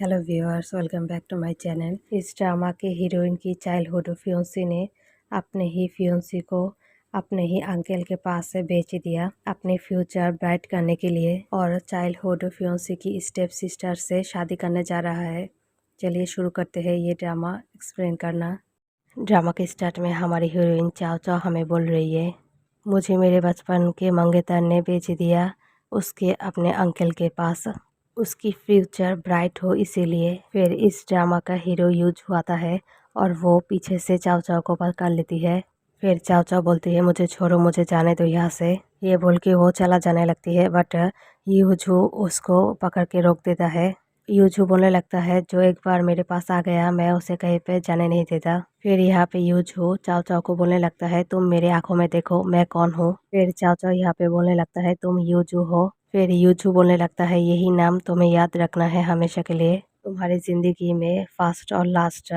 Hello viewers, welcome back to my channel. इस drama के heroine की चाइल्डहुड फियोंसी ने अपने ही फियोंसी को अपने ही अंकल के पास से बेच दिया अपने फ्यूचर ब्राइट करने के लिए, और चाइल्डहुड फियोंसी की स्टेप सिस्टर से शादी करने जा रहा है। चलिए शुरू करते हैं ये ड्रामा एक्सप्लेन करना। ड्रामा के स्टार्ट में हमारी हीरोइन चाव चाव हमें बोल रही है, मुझे मेरे बचपन के मंगेतर ने बेच दिया उसके अपने अंकल के पास, उसकी फ्यूचर ब्राइट हो इसीलिए। फिर इस ड्रामा का हीरो यूज हुआता है और वो पीछे से चाव चाव को पकड़ लेती है। फिर चाव चाव बोलती है, मुझे छोड़ो, मुझे जाने दो यहाँ से। ये बोल के वो चला जाने लगती है, बट यूजू उसको पकड़ के रोक देता है। यूजू बोलने लगता है, जो एक बार मेरे पास आ गया मैं उसे कहीं पे जाने नहीं देता। फिर यहाँ पे यूजू चाव चाव को बोलने लगता है, तुम मेरे आंखों में देखो मैं कौन हूँ। फिर चाव चाव यहाँ पे बोलने लगता है, तुम यूजू हो। फिर यूजू बोलने लगता है, यही नाम तुम्हें याद रखना है हमेशा के लिए, तुम्हारी जिंदगी में फर्स्ट और लास्ट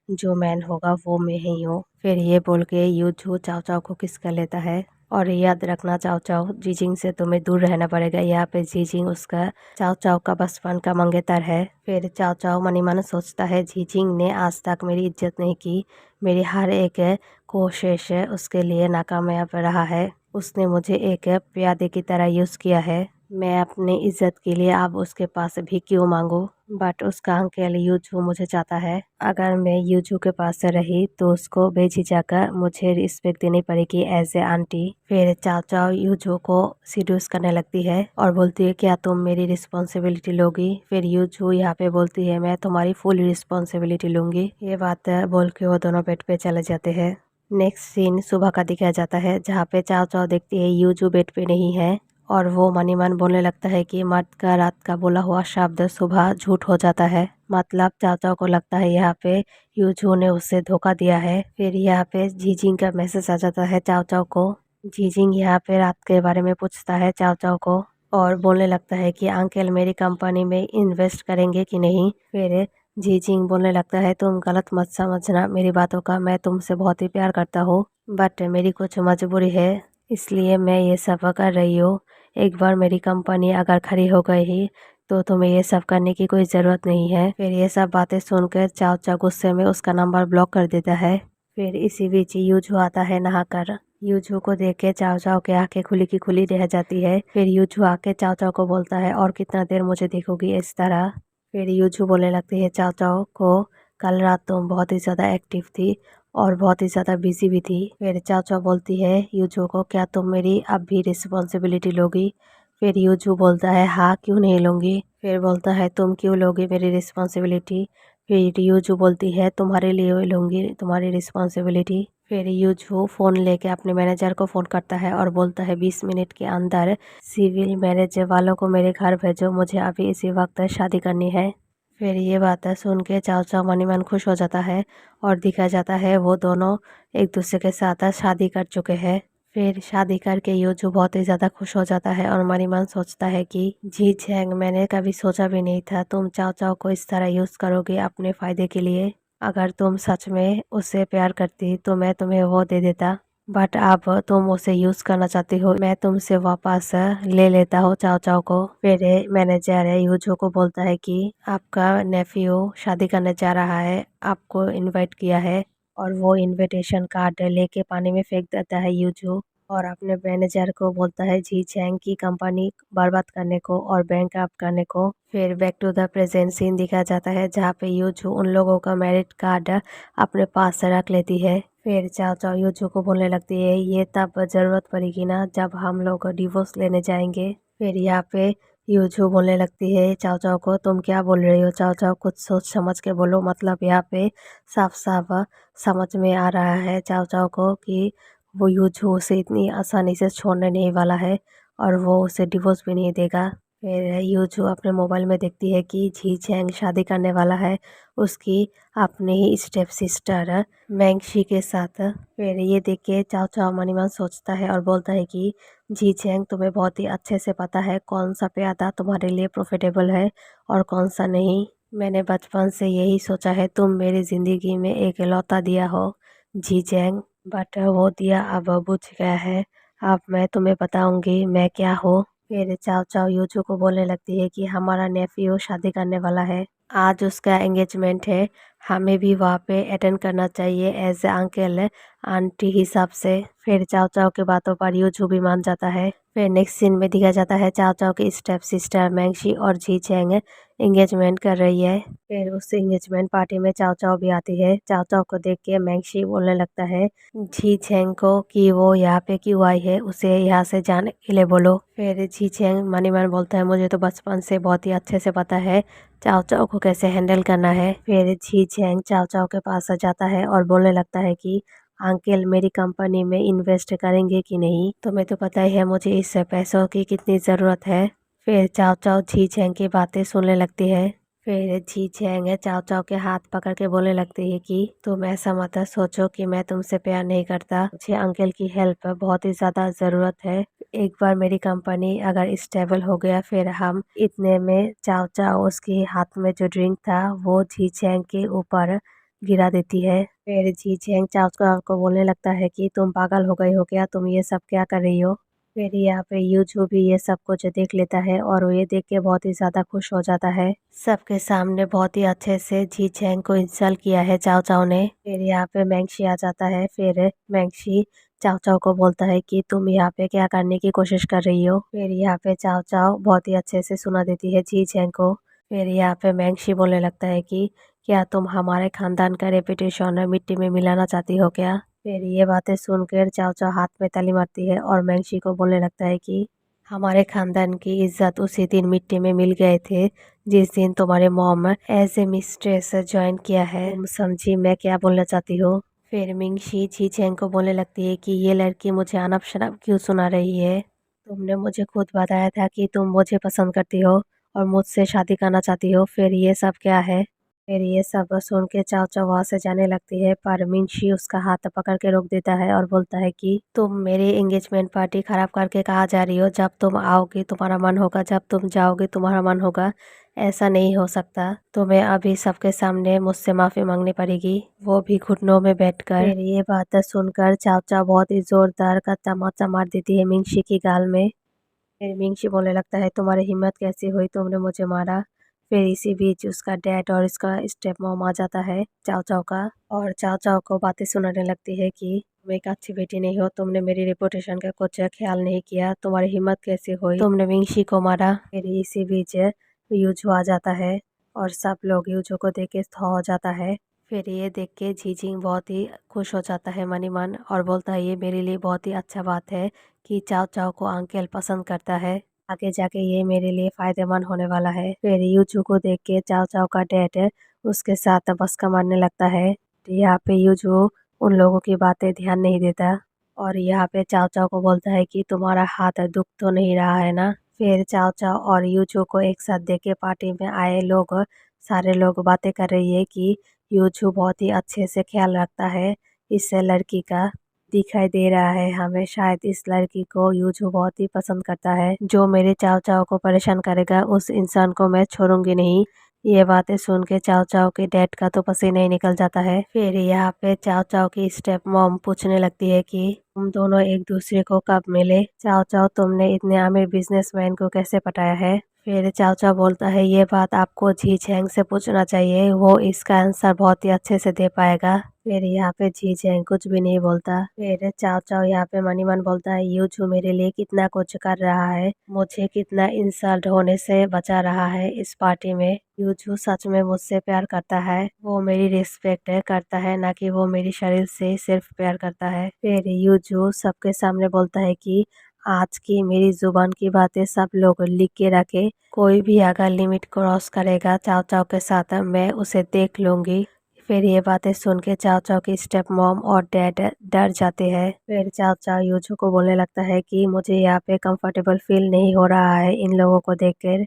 जो मैन होगा वो मैं ही हूँ। फिर ये बोल के यूजू चाव चाव को किस कर लेता है। और याद रखना चाव चाव, जीजिंग से तुम्हें दूर रहना पड़ेगा। यहाँ पे जीजिंग उसका चाव चाव का बचपन का मंगेतर है। फिर चाव चाव मनी मन सोचता है, जीजिंग ने आज तक मेरी इज्जत नहीं की, मेरी हर एक कोशिश उसके लिए नाकामयाब रहा है, उसने मुझे एक प्यादे की तरह यूज़ किया है, मैं अपनी इज्जत के लिए अब उसके पास भी क्यों मांगू। बट उसका अंकल यूजू मुझे चाहता है, अगर मैं यूजू के पास रही तो उसको बेझिझक मुझे रिस्पेक्ट देनी पड़ेगी एज ए आंटी। फिर चाव चाव यूजू को सीड्यूस करने लगती है और बोलती है, क्या तुम मेरी रिस्पॉन्सिबिलिटी लोगी। फिर यूजू यहाँ पे बोलती है, मैं तुम्हारी फुल रिस्पॉन्सिबिलिटी लूंगी। ये बात बोल के वो दोनों बेड पे चले जाते हैं। नेक्स्ट सीन सुबह का दिखाया जाता है, जहाँ पे चाव चाव देखती है यूजू बेड पे नहीं है, और वो मनी मन बोलने लगता है कि मर्द का रात का बोला हुआ शब्द सुबह झूठ हो जाता है। मतलब चाव चाव को लगता है यहाँ पे यूजू ने उसे धोखा दिया है। फिर यहाँ पे जीजिंग का मैसेज आ जाता है चाव चाव को। जीजिंग यहाँ पे रात के बारे में पूछता है चाव चाव को और बोलने लगता है कि अंकल मेरी कंपनी में इन्वेस्ट करेंगे कि नहीं। फिर जीजिंग बोलने लगता है, तुम गलत मत समझना मेरी बातों का, मैं तुमसे बहुत ही प्यार करता हूँ, बट मेरी कुछ मजबूरी है इसलिए मैं ये सब कर रही हूँ। एक बार मेरी कंपनी अगर खड़ी हो गई तो तुम्हें ये सब करने की कोई ज़रूरत नहीं है। फिर ये सब बातें सुनकर चाव चाव गुस्से में उसका नंबर ब्लॉक कर देता है। फिर इसी बीच यूजू आता है नहाकर। यूजू को देख के चाव चाव के आंखें खुली की खुली रह जाती है। फिर यूजू आके चाव चाव को बोलता है, और कितना देर मुझे देखोगी इस तरह। फिर यूजू बोलने लगती है चाव चाव को, कल रात तुम बहुत ही ज़्यादा एक्टिव थी और बहुत ही ज़्यादा बिजी भी थी। फिर चाव चाव बोलती है यूजू को, क्या तुम मेरी अब भी रिस्पॉन्सिबिलिटी लोगी। फिर यूजू बोलता है, हाँ क्यों नहीं लूँगी। फिर बोलता है, तुम क्यों लोगे मेरी रिस्पॉन्सिबिलिटी। फिर यूजू बोलती है, तुम्हारे लिए लूँगी तुम्हारी रिस्पॉन्सिबिलिटी। फिर यूजू फ़ोन लेके अपने मैनेजर को फ़ोन करता है और बोलता है, 20 मिनट के अंदर सिविल मैरिज वालों को मेरे घर भेजो, मुझे अभी इसी वक्त शादी करनी है। फिर ये बातें सुन के चाव चाव मनी मन खुश हो जाता है और दिखाया जाता है वो दोनों एक दूसरे के साथ शादी कर चुके हैं। फिर शादी करके यूजू बहुत ही ज़्यादा खुश हो जाता है और मनी मन सोचता है कि जी झैंग, मैंने कभी सोचा भी नहीं था तुम चाव चाव को इस तरह यूज़ करोगे अपने फ़ायदे के लिए। अगर तुम सच में उससे प्यार करती तो मैं तुम्हें वो दे देता, बट अब तुम उसे यूज़ करना चाहती हो, मैं तुमसे वापस ले लेता हूँ चाव चाव को। फिर मैनेजर है यूजू को बोलता है कि आपका नेफ्यू शादी करने जा रहा है, आपको इनवाइट किया है, और वो इनविटेशन कार्ड लेके पानी में फेंक देता है यूजू और अपने मैनेजर को बोलता है जी चैंग की कंपनी बर्बाद करने को और बैंक अप करने को। फिर back to the present scene दिखाया जाता है, जहाँ पे यूजू उन लोगों का मैरिट कार्ड अपने पास रख लेती है। फिर चाव चाव यूजू को बोलने लगती है, ये तब ज़रूरत पड़ेगी ना जब हम लोग डिवोर्स लेने जाएंगे। फिर यहाँ पे यूजू बोलने लगती है चाव चाव को, तुम क्या बोल रही हो चाव चाव, कुछ सोच समझ के बोलो। मतलब यहाँ पे साफ साफ समझ में आ रहा है चाव चाव को कि वो यूजू उसे इतनी आसानी से छोड़ने नहीं वाला है और वो उसे डिवोर्स भी नहीं देगा। फिर यूजू अपने मोबाइल में देखती है कि जी चैंग शादी करने वाला है उसकी अपने ही स्टेप सिस्टर मैंगशी के साथ। फिर ये देख के चाव चाव मनी मन सोचता है और बोलता है कि जी चैंग, तुम्हें बहुत ही अच्छे से पता है कौन सा प्यादा तुम्हारे लिए प्रॉफिटेबल है और कौन सा नहीं। मैंने बचपन से यही सोचा है, तुम मेरी ज़िंदगी में एक इकलौता दिया हो जी चैंग, बट वो दिया अब बुझ गया है, अब मैं तुम्हें बताऊंगी मैं क्या हूँ। फिर चाव चाव यूजू को बोलने लगती है कि हमारा नेफ्यू शादी करने वाला है, आज उसका एंगेजमेंट है, हमें भी वहाँ पे अटेंड करना चाहिए एज ए अंकल आंटी हिसाब से। फिर चाओ चाओ के बातों पर यूजू भी मान जाता है। फिर नेक्स्ट सीन में दिखा जाता है चाओ चाओ की स्टेप सिस्टर मैंगशी और जी चेंग एंगेजमेंट कर रही है। फिर उस एंगेजमेंट पार्टी में चाओ चाओ भी आती है। चाओ चाओ को देख के मैंगशी बोलने लगता है जी चेंग को कि वो यहाँ पे क्यों आई है, उसे यहाँ से जाने के लिए बोलो। फिर जी चेंग मनी मन बोलता है मुझे तो बचपन से बहुत ही अच्छे से पता है चाओ चाओ को कैसे हैंडल करना है। फिर जी चेंग चाओ चाओ के पास आ जाता है और बोलने लगता है कि अंकल मेरी कंपनी में इन्वेस्ट करेंगे कि नहीं, तुम्हें तो पता ही है मुझे इस पैसों की कितनी ज़रूरत है। फिर चाओ चाओ जी चेंग की बातें सुनने लगती है। फिर जी चेंग चाओ चाओ के हाथ पकड़ के बोलने लगती है कि तुम ऐसा मत सोचो कि मैं तुमसे प्यार नहीं करता, मुझे अंकल की हेल्प बहुत ही ज़्यादा ज़रूरत है। एक बार मेरी कंपनी अगर स्टेबल हो गया फिर हम इतने में चाओ चाओ उसके हाथ में जो ड्रिंक था वो जी चेंग के ऊपर गिरा देती है। फिर जी चेंग चाओ चाओ को बोलने लगता है कि तुम पागल हो गई हो क्या, तुम ये सब क्या कर रही हो। फिर यहाँ पे यूजू भी ये सब कुछ देख लेता है और वो ये देख के बहुत ही ज्यादा खुश हो जाता है। सबके सामने बहुत ही अच्छे से जी चेंग को इंसल्ट किया है चाओ चाओ ने। फिर यहाँ पे मैंगशी आ जाता है। फिर मैंगशी चाओ चाओ को बोलता है कि तुम यहाँ पे क्या करने की कोशिश कर रही हो। फिर यहाँ पे चाओ चाओ बहुत ही अच्छे से सुना देती है जी चेंग को। फिर यहाँ पे मैंगशी बोलने लगता है कि क्या तुम हमारे खानदान का रेपुटेशन मिट्टी में मिलाना चाहती हो क्या। फिर ये बातें सुनकर चाओ चाओ हाथ में ताली मारती है और मैंगशी को बोलने लगता है कि हमारे खानदान की इज्जत उसी दिन मिट्टी में मिल गए थे जिस दिन तुम्हारे mom as a mistress join किया है। तुम समझी मैं क्या बोलना चाहती हूँ। फिर मिंगशी जी चेंग को बोलने लगती है कि ये लड़की मुझे अनप शनप क्यों सुना रही है, तुमने मुझे खुद बताया था कि तुम मुझे पसंद करती हो और मुझसे शादी करना चाहती हो, फिर ये सब क्या है। फिर ये सब सुन के चाओ चाओ वहाँ से जाने लगती है पर मिंगशी उसका हाथ पकड़ के रोक देता है और बोलता है कि तुम मेरी एंगेजमेंट पार्टी खराब करके कहाँ जा रही हो, जब तुम आओगी तुम्हारा मन होगा, जब तुम जाओगे तुम्हारा मन होगा, ऐसा नहीं हो सकता। तुम्हें अभी सबके सामने मुझसे माफ़ी मांगनी पड़ेगी, वो भी घुटनों में बैठकर। फिर ये बात सुनकर चाओ चाओ बहुत ही जोरदार का तमाचा मार देती है मिंगशी की गाल में। फिर मिंगशी बोलने लगता है तुम्हारी हिम्मत कैसी हुई, तुमने मुझे मारा। फिर इसी बीच उसका डैड और इसका स्टेप मॉम आ जाता है चाओ चाओ का और चाओ चाओ को बातें सुनाने लगती है कि तुम एक अच्छी बेटी नहीं हो, तुमने मेरी रेपुटेशन का कुछ ख्याल नहीं किया, तुम्हारी हिम्मत कैसे हुई, तुमने मिंगशी को मारा। फिर इसी बीच यूजू आ जाता है और सब लोग यूजू को देख के थौ हो जाता है। फिर ये देख के झीझिंग बहुत ही खुश हो जाता है मनी मन और बोलता है ये मेरे लिए बहुत ही अच्छा बात है कि चाओ चाओ को अंकल पसंद करता है, आगे जाके ये मेरे लिए फायदेमंद होने वाला है। फिर यूजू को देख के चाओ चाओ का डैड उसके साथ मस्का मारने लगता है। यहाँ पे यूजू उन लोगों की बातें ध्यान नहीं देता और यहाँ पे चाओ चाओ को बोलता है कि तुम्हारा हाथ दुख तो नहीं रहा है ना। फिर चाओ चाओ और यूजू को एक साथ देख के पार्टी में आए लोग सारे लोग बातें कर रही है कि यूजू बहुत ही अच्छे से ख्याल रखता है इस लड़की का, दिखाई दे रहा है हमें शायद इस लड़की को यूजू बहुत ही पसंद करता है, जो मेरे चाव चाव को परेशान करेगा उस इंसान को मैं छोड़ूंगी नहीं। ये बातें सुन के चाव चाव के डैड का तो पसीना ही निकल जाता है। फिर यहाँ पे चाव चाव की स्टेप मॉम पूछने लगती है कि तुम दोनों एक दूसरे को कब मिले, चाव चाव तुमने इतने अमीर बिजनेसमैन को कैसे पटाया है। फिर चाव चाव बोलता है ये बात आपको जी चैंग से पूछना चाहिए, वो इसका आंसर बहुत ही अच्छे से दे पाएगा। फिर यहाँ पे जी चैंग कुछ भी नहीं बोलता। फिर चाव चाव यहाँ पे मनी मन बोलता है यूजू मेरे लिए कितना कुछ कर रहा है, मुझे कितना इंसल्ट होने से बचा रहा है इस पार्टी में। यूजू सच में मुझसे प्यार करता है, वो मेरी रिस्पेक्ट करता है, ना कि वो मेरी शरीर से सिर्फ प्यार करता है। फिर यूजू सबके सामने बोलता है कि आज की मेरी जुबान की बातें सब लोग लिख के रखे, कोई भी अगर लिमिट क्रॉस करेगा चाव चाव के साथ मैं उसे देख लूंगी। फिर ये बातें सुन के चाव चाव की स्टेप मॉम और डैड डर जाते हैं। फिर चाव चाव यूजू को बोलने लगता है कि मुझे यहाँ पे कंफर्टेबल फील नहीं हो रहा है इन लोगों को देखकर।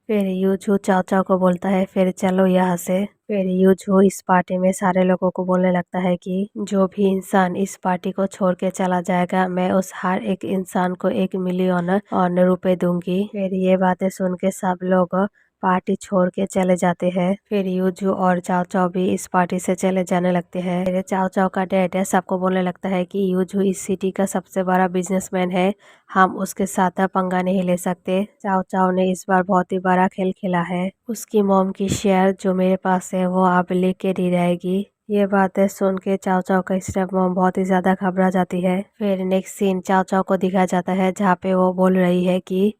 फिर यूजू चाव चाव को बोलता है फिर चलो यहाँ से। फिर यूजू इस पार्टी में सारे लोगों को बोलने लगता है कि जो भी इंसान इस पार्टी को छोड़ के चला जाएगा मैं उस हर एक इंसान को 1 मिलियन रुपए दूंगी। फिर ये बातें सुन के सब लोग पार्टी छोड़ के चले जाते हैं। फिर यूजू और चाओ चाओ भी इस पार्टी से चले जाने लगते हैं। फिर चाओ चाओ का डैड सबको बोलने लगता है कि यूजू इस सिटी का सबसे बड़ा बिजनेसमैन है, हम उसके साथ पंगा नहीं ले सकते। चाओ चाओ ने इस बार बहुत ही बड़ा खेल खेला है, उसकी मॉम की शेयर जो मेरे पास है वो आप लेके दी रहेगी। ये बातें सुन के चाओ चाओ का स्टेप मॉम बहुत ही ज्यादा घबरा जाती है। फिर नेक्स्ट सीन चाओ चाओ को दिखाया जाता है जहाँ पे वो बोल रही है कि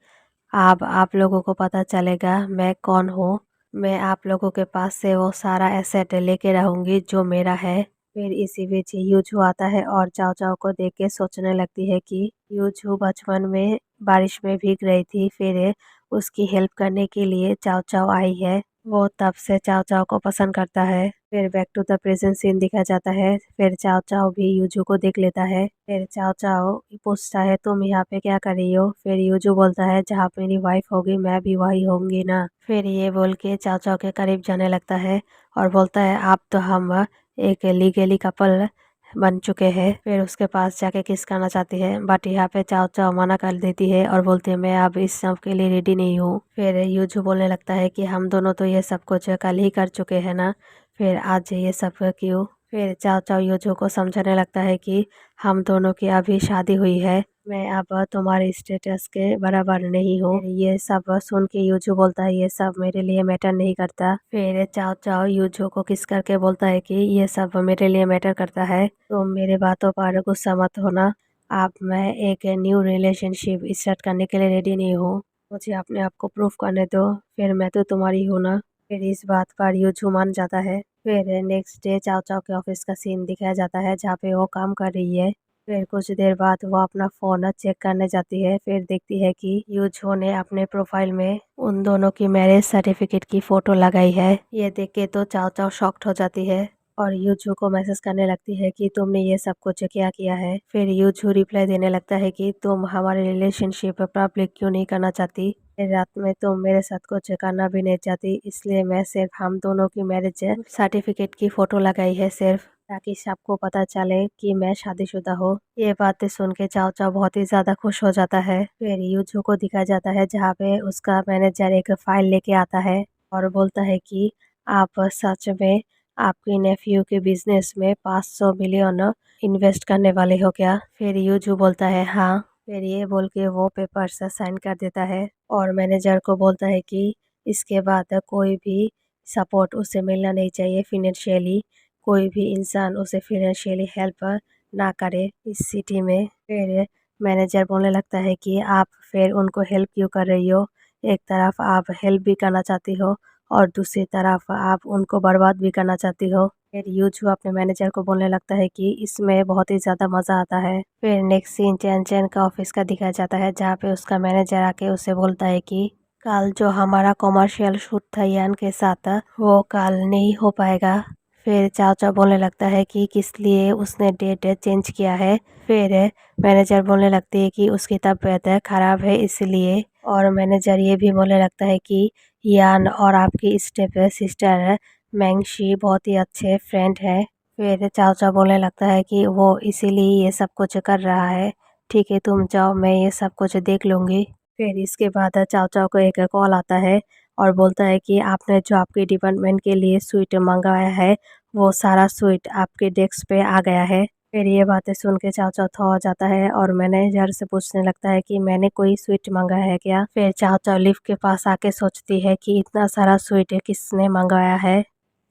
अब आप लोगों को पता चलेगा मैं कौन हूँ, मैं आप लोगों के पास से वो सारा एसेट लेके रहूंगी जो मेरा है। फिर इसी बीच यूजू आता है और चाओ चाओ को देख के सोचने लगती है कि यूजू बचपन में बारिश में भीग रही थी, फिर उसकी हेल्प करने के लिए चाओ चाओ आई है, वो तब से चाओ चाओ को पसंद करता है। फिर back to the present scene दिखा जाता है। फिर चाओ चाओ भी यूजू को देख लेता है। फिर चाओ चाओ पूछता है तुम यहाँ पे क्या कर रही हो। फिर यूजू बोलता है जहाँ मेरी वाइफ होगी मैं भी वही होंगी ना। फिर ये बोल के चाओ चाओ के करीब जाने लगता है और बोलता है आप तो हम एक लीगली कपल बन चुके हैं। फिर उसके पास जाके किस करना चाहती है बट यहाँ पे चाओ चाओ मना कर देती है और बोलती है मैं अब इस सब के लिए रेडी नहीं हूँ। फिर यूजू बोलने लगता है कि हम दोनों तो ये सब कुछ कल ही कर चुके हैं ना, फिर आज ये सब क्यों। फिर चाओ चाओ यूजू को समझाने लगता है कि हम दोनों की अभी शादी हुई है, मैं अब तुम्हारे स्टेटस के बराबर नहीं हूँ। ये सब सुन के यूजू बोलता है ये सब मेरे लिए मैटर नहीं करता। फिर चाओ चाओ यूजू को किस करके बोलता है कि ये सब मेरे लिए मैटर करता है, तुम मेरे बातों पर गुस्सा मत होना, अब मैं एक न्यू रिलेशनशिप स्टार्ट करने के लिए रेडी नहीं हूँ, मुझे अपने आप को प्रूफ करने दो, फिर मैं तो तुम्हारी हूँ ना। फिर इस बात पर यूजू मान जाता है। फिर नेक्स्ट डे चाओ चाओ के ऑफिस का सीन दिखाया जाता है जहाँ पे वो काम कर रही है। फिर कुछ देर बाद वो अपना फोन चेक करने जाती है, फिर देखती है कि यूजू ने अपने प्रोफाइल में उन दोनों की मैरिज सर्टिफिकेट की फोटो लगाई है। ये देख के तो चाओ चाओ शॉक्ड हो जाती है और यूजू को मैसेज करने लगती है कि तुमने ये सब कुछ क्या किया है। फिर यूजू रिप्लाई देने लगता है कि तुम हमारे रिलेशनशिप पब्लिक क्यों नहीं करना चाहती, रात में तुम मेरे साथ कुछ करना भी नहीं चाहती, इसलिए मैं सिर्फ हम दोनों की मैरिज सर्टिफिकेट की फोटो लगाई है सिर्फ ताकि सबको पता चले कि मैं शादीशुदा हूँ। ये बातें सुन के चाओ चाओ बहुत ही ज्यादा खुश हो जाता है। फिर यूजू को दिखाया जाता है जहाँ पे उसका मैनेजर एक फाइल लेके आता है और बोलता है कि आप सच में आपके नेफ्यू के बिजनेस में 500 मिलियन इन्वेस्ट करने वाले हो क्या। फिर यूजू बोलता है हाँ। फिर ये बोल के वो पेपर से साइन कर देता है और मैनेजर को बोलता है कि इसके बाद कोई भी सपोर्ट उसे मिलना नहीं चाहिए फिनेंशियली, कोई भी इंसान उसे फाइनेंशियली हेल्प ना करे इस सिटी में। फिर मैनेजर बोलने लगता है कि आप फिर उनको हेल्प क्यों कर रही हो, एक तरफ आप हेल्प भी करना चाहती हो और दूसरी तरफ आप उनको बर्बाद भी करना चाहती हो। फिर यूजू अपने मैनेजर को बोलने लगता है कि इसमें बहुत ही ज़्यादा मज़ा आता है। फिर नेक्स्ट सीन चैन चैन का ऑफिस का दिखाया जाता है जहाँ पे उसका मैनेजर आके उसे बोलता है कि कल जो हमारा कॉमर्शियल शूट था यान के साथ वो कल नहीं हो पाएगा। फिर चाओ चाओ बोलने लगता है कि किस लिए उसने डेट चेंज किया है। फिर मैनेजर बोलने लगती है कि उसकी तबीयत खराब है इसलिए, और मैनेजर ये भी बोलने लगता है कि यान और आपकी स्टेप सिस्टर मैंगशी बहुत ही अच्छे फ्रेंड है। फिर चाओ चाओ बोलने लगता है कि वो इसीलिए ये सब कुछ कर रहा है, ठीक है तुम जाओ मैं ये सब कुछ देख लूँगी। फिर इसके बाद चाओ चाओ को एक कॉल आता है और बोलता है कि आपने जो आपके डिपार्टमेंट के लिए स्वीट मंगवाया है वो सारा स्वीट आपके डेस्क पे आ गया है। फिर ये बातें सुन के चाओ चाओ थो हो जाता है और मैनेजर से पूछने लगता है कि मैंने कोई स्वीट मंगाया है क्या। फिर चाओ चाओ लिफ्ट के पास आके सोचती है कि इतना सारा स्वीट किसने मंगवाया है।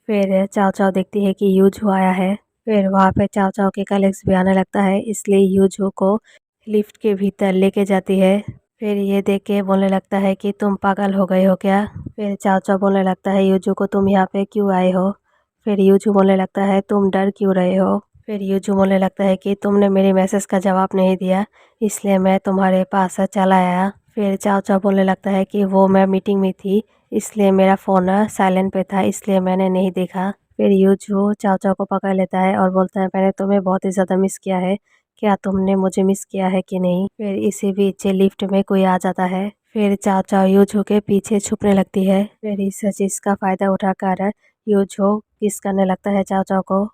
फिर चाओ चाओ देखती है कि यूजू आया है। फिर वहाँ पे चाओ चाओ के कलीग्स भी आने लगता है इसलिए यूजू को लिफ्ट के भीतर लेके जाती है। फिर ये देख के बोलने लगता है कि तुम पागल हो गए हो क्या। फिर चाओ चाओ बोलने लगता है यूजू को तुम यहाँ पे क्यों आए हो। फिर यूजू बोलने लगता है तुम डर क्यों रहे हो। फिर यूजू बोलने लगता है कि तुमने मेरे मैसेज का जवाब नहीं दिया इसलिए मैं तुम्हारे पास चला आया। फिर चाओ चाओ बोलने लगता है कि वो मैं मीटिंग में थी इसलिए मेरा फ़ोन साइलेंट पे था इसलिए मैंने नहीं देखा। फिर यूजू चाओ चाओ को पकड़ लेता है और बोलता है मैंने तुम्हें बहुत ही ज़्यादा मिस किया है, क्या तुमने मुझे मिस किया है कि नहीं। फिर इसी बीच लिफ्ट में कोई आ जाता है। फिर चाओ चाओ यूजू के पीछे छुपने लगती है। फिर इस चीज़ का फ़ायदा उठाकर यूजू किस करने लगता है चाओ चाओ को।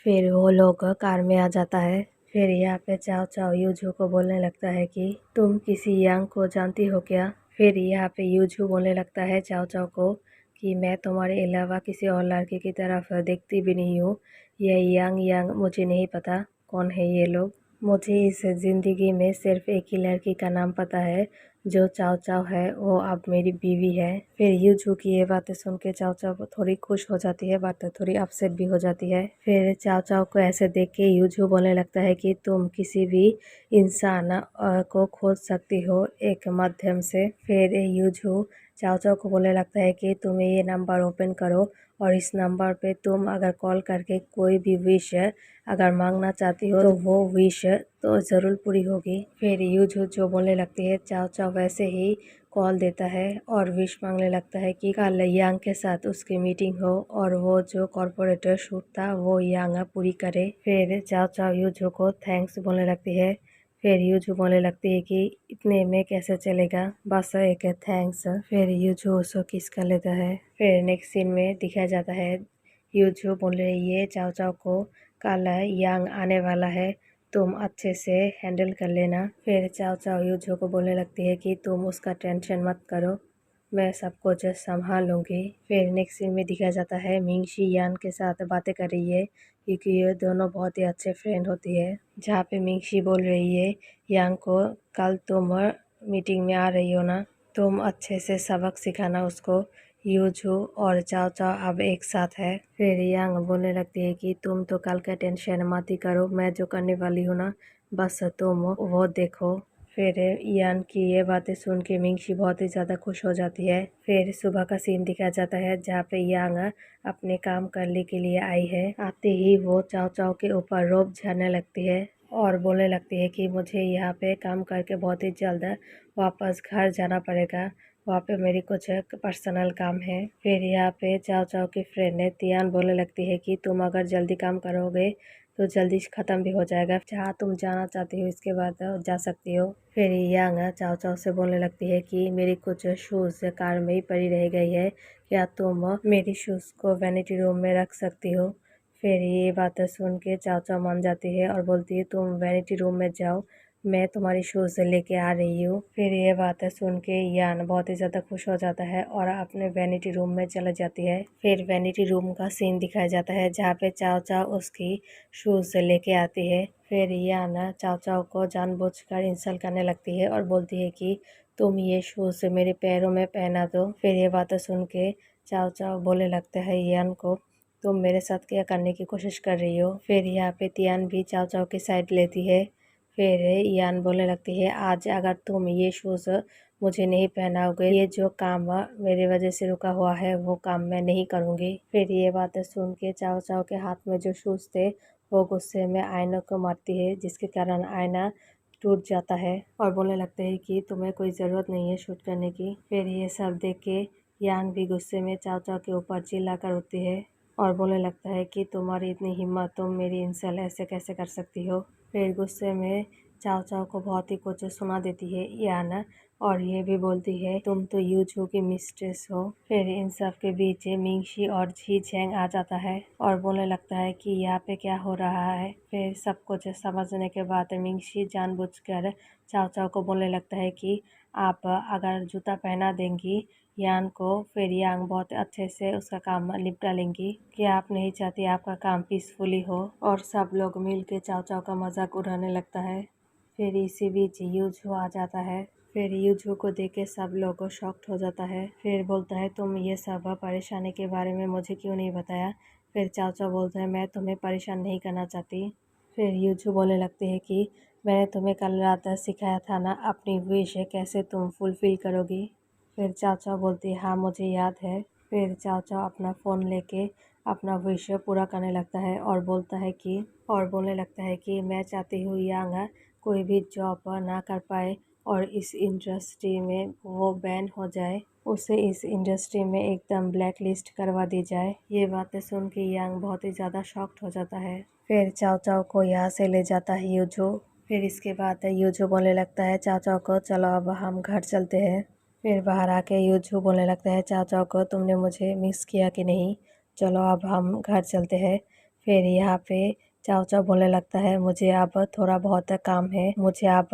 फिर वो लोग कार में आ जाता है। फिर यहाँ पे चाओ चाओ यूजू को बोलने लगता है कि तुम किसी यांग को जानती हो क्या। फिर यहाँ पे यूजू बोलने लगता है चाओ चाओ को कि मैं तुम्हारे अलावा किसी और लड़के की तरफ देखती भी नहीं हूँ। ये यांग यांग मुझे नहीं पता कौन है ये लोग। मुझे इस ज़िंदगी में सिर्फ एक ही लड़की का नाम पता है जो चाओ चाओ है, वो अब मेरी बीवी है। फिर यूजू की ये बातें सुन के चाओ चाओ थोड़ी खुश हो जाती है, बात थोड़ी अपसेट भी हो जाती है। फिर चाओ चाओ को ऐसे देख के यूजू बोलने लगता है कि तुम किसी भी इंसान को खोज सकती हो एक माध्यम से। फिर यूजू चाओ चाओ को बोलने लगता है कि तुम ये नंबर ओपन करो और इस नंबर पे तुम अगर कॉल करके कोई भी विश अगर मांगना चाहती हो तो वो विश तो ज़रूर पूरी होगी। फिर यूजू जो बोलने लगती है चाओ चाओ वैसे ही कॉल देता है और विश मांगने लगता है कि कल यांग के साथ उसकी मीटिंग हो और वो जो कॉर्पोरेटर शूट था वो यांग पूरी करे। फिर चाओ चाओ यूजू को थैंक्स बोलने लगती है। फिर यूजू बोलने लगती है कि इतने में कैसे चलेगा, बस एक थैंक्स। फिर यूजू उसको किस कर लेता है। फिर नेक्स्ट सीन में दिखाया जाता है यूजू बोल रही है चाओ चाओ को कल यांग आने वाला है, तुम अच्छे से हैंडल कर लेना। फिर चाओ चाओ यूजू को बोलने लगती है कि तुम उसका टेंशन मत करो, मैं सब कुछ संभाल लूँगी। फिर नेक्स्ट सीन में दिखाया जाता है मिंगशी यान के साथ बातें कर रही है क्योंकि ये दोनों बहुत ही अच्छे फ्रेंड होती है। जहाँ पे मिंगशी बोल रही है यांग को कल तुम मीटिंग में आ रही हो ना, तुम अच्छे से सबक सिखाना उसको। यूजू और चाओ चाओ अब एक साथ है। फिर यांग बोलने लगती है कि तुम तो कल का टेंशन मत ही करो, मैं जो करने वाली हूँ ना बस तुम वो देखो। फिर यान की ये बातें सुन के मिंगशी बहुत ही ज़्यादा खुश हो जाती है। फिर सुबह का सीन दिखाया जाता है जहाँ पे यांग अपने काम करने के लिए आई है। आते ही वो चाओ चाओ के ऊपर रोब झाड़ने लगती है और बोलने लगती है कि मुझे यहाँ पे काम करके बहुत ही जल्द वापस घर जाना पड़ेगा, वहाँ पे मेरी कुछ पर्सनल काम है। फिर यहाँ पे चाओ चाओ की फ्रेंड है तियान बोलने लगती है कि तुम अगर जल्दी काम करोगे तो जल्दी ख़त्म भी हो जाएगा, जहाँ तुम जाना चाहती हो इसके बाद जा सकती हो। फिर यांग चाओ चाओ से बोलने लगती है कि मेरी कुछ शूज़ कार में ही पड़ी रह गई है, क्या तुम मेरी शूज़ को वैनिटी रूम में रख सकती हो। फिर ये बातें सुन के चाओ चाओ मान जाती है और बोलती है तुम वैनिटी रूम में जाओ, मैं तुम्हारी शूज़ लेके आ रही हूँ। फिर ये बातें सुन के यान बहुत ही ज़्यादा खुश हो जाता है और अपने वैनिटी रूम में चला जाती है। फिर वैनिटी रूम का सीन दिखाया जाता है जहाँ पे चाओ चाओ उसकी शूज़ लेके आती है। फिर यान चाओ चाओ को जानबूझकर इंसल्ट करने लगती है और बोलती है कि तुम ये शूज़ मेरे पैरों में पहना दो। फिर ये बातें सुन के चाओ चाओ बोलने लगता है यान को तुम मेरे साथ क्या करने की कोशिश कर रही हो। फिर यहाँ पे तियान भी चाओ चाओ की साइड लेती है। फिर यान बोलने लगती है आज अगर तुम ये शूज़ मुझे नहीं पहनाओगे, ये जो काम मेरी वजह से रुका हुआ है वो काम मैं नहीं करूँगी। फिर ये बातें सुन के चाओ चाओ के हाथ में जो शूज़ थे वो गुस्से में आईना को मारती है जिसके कारण आईना टूट जाता है और बोलने लगते हैं कि तुम्हें कोई ज़रूरत नहीं है शूट करने की। फिर ये सब देख के यान भी गुस्से में चाओ चाओ के ऊपर चिल्ला कर उठती है और बोलने लगता है कि तुम्हारी इतनी हिम्मत, तुम मेरी इंसल्ट ऐसे कैसे कर सकती हो। फिर गुस्से में चाओ चाओ को बहुत ही कुछ सुना देती है याना और ये भी बोलती है तुम तो यूजू की मिस्ट्रेस हो। फिर इन सब के बीच मिंगशी और जी चैंग आ जाता है और बोलने लगता है कि यहाँ पे क्या हो रहा है। फिर सब कुछ समझने के बाद मिंगशी जानबूझकर चाओ चाओ को बोलने लगता है कि आप अगर जूता पहना देंगी यान को, फिर यांग बहुत अच्छे से उसका काम निपटा लेंगी। क्या आप नहीं चाहती आपका काम पीसफुली हो। और सब लोग मिल के चाओ चाओ का मजाक उड़ाने लगता है। फिर इसी बीच यूजू आ जाता है। फिर यूजू को देख के सब लोग शॉक्ड हो जाता है। फिर बोलता है तुम ये सब परेशानी के बारे में मुझे क्यों नहीं बताया। फिर चाओ चाओ बोलता है मैं तुम्हें परेशान नहीं करना चाहती। फिर यूजू बोलने लगती है कि मैंने तुम्हें कल रात सिखाया था ना अपनी विश कैसे तुम फुलफ़िल करोगी। फिर चाओ चाओ बोलती है हाँ मुझे याद है। फिर चाओ चाओ अपना फ़ोन लेके अपना विश पूरा करने लगता है और बोलने लगता है कि मैं चाहती हूँ यांग कोई भी जॉब ना कर पाए और इस इंडस्ट्री में वो बैन हो जाए, उसे इस इंडस्ट्री में एकदम ब्लैक लिस्ट करवा दी जाए। ये बातें सुन के यांग बहुत ही ज़्यादा शॉक्ड हो जाता है। फिर चाओ चाओ को यहाँ से ले जाता है यूजो। फिर इसके बाद यूजो बोलने लगता है चाओ चाओ को चलो अब हम घर चलते हैं। फिर बाहर आके यूजू बोलने लगता है चाओ चाओ को तुमने मुझे मिस किया कि नहीं, चलो अब हम घर चलते हैं। फिर यहाँ पे चाओ चाओ बोलने लगता है मुझे अब थोड़ा बहुत काम है, मुझे अब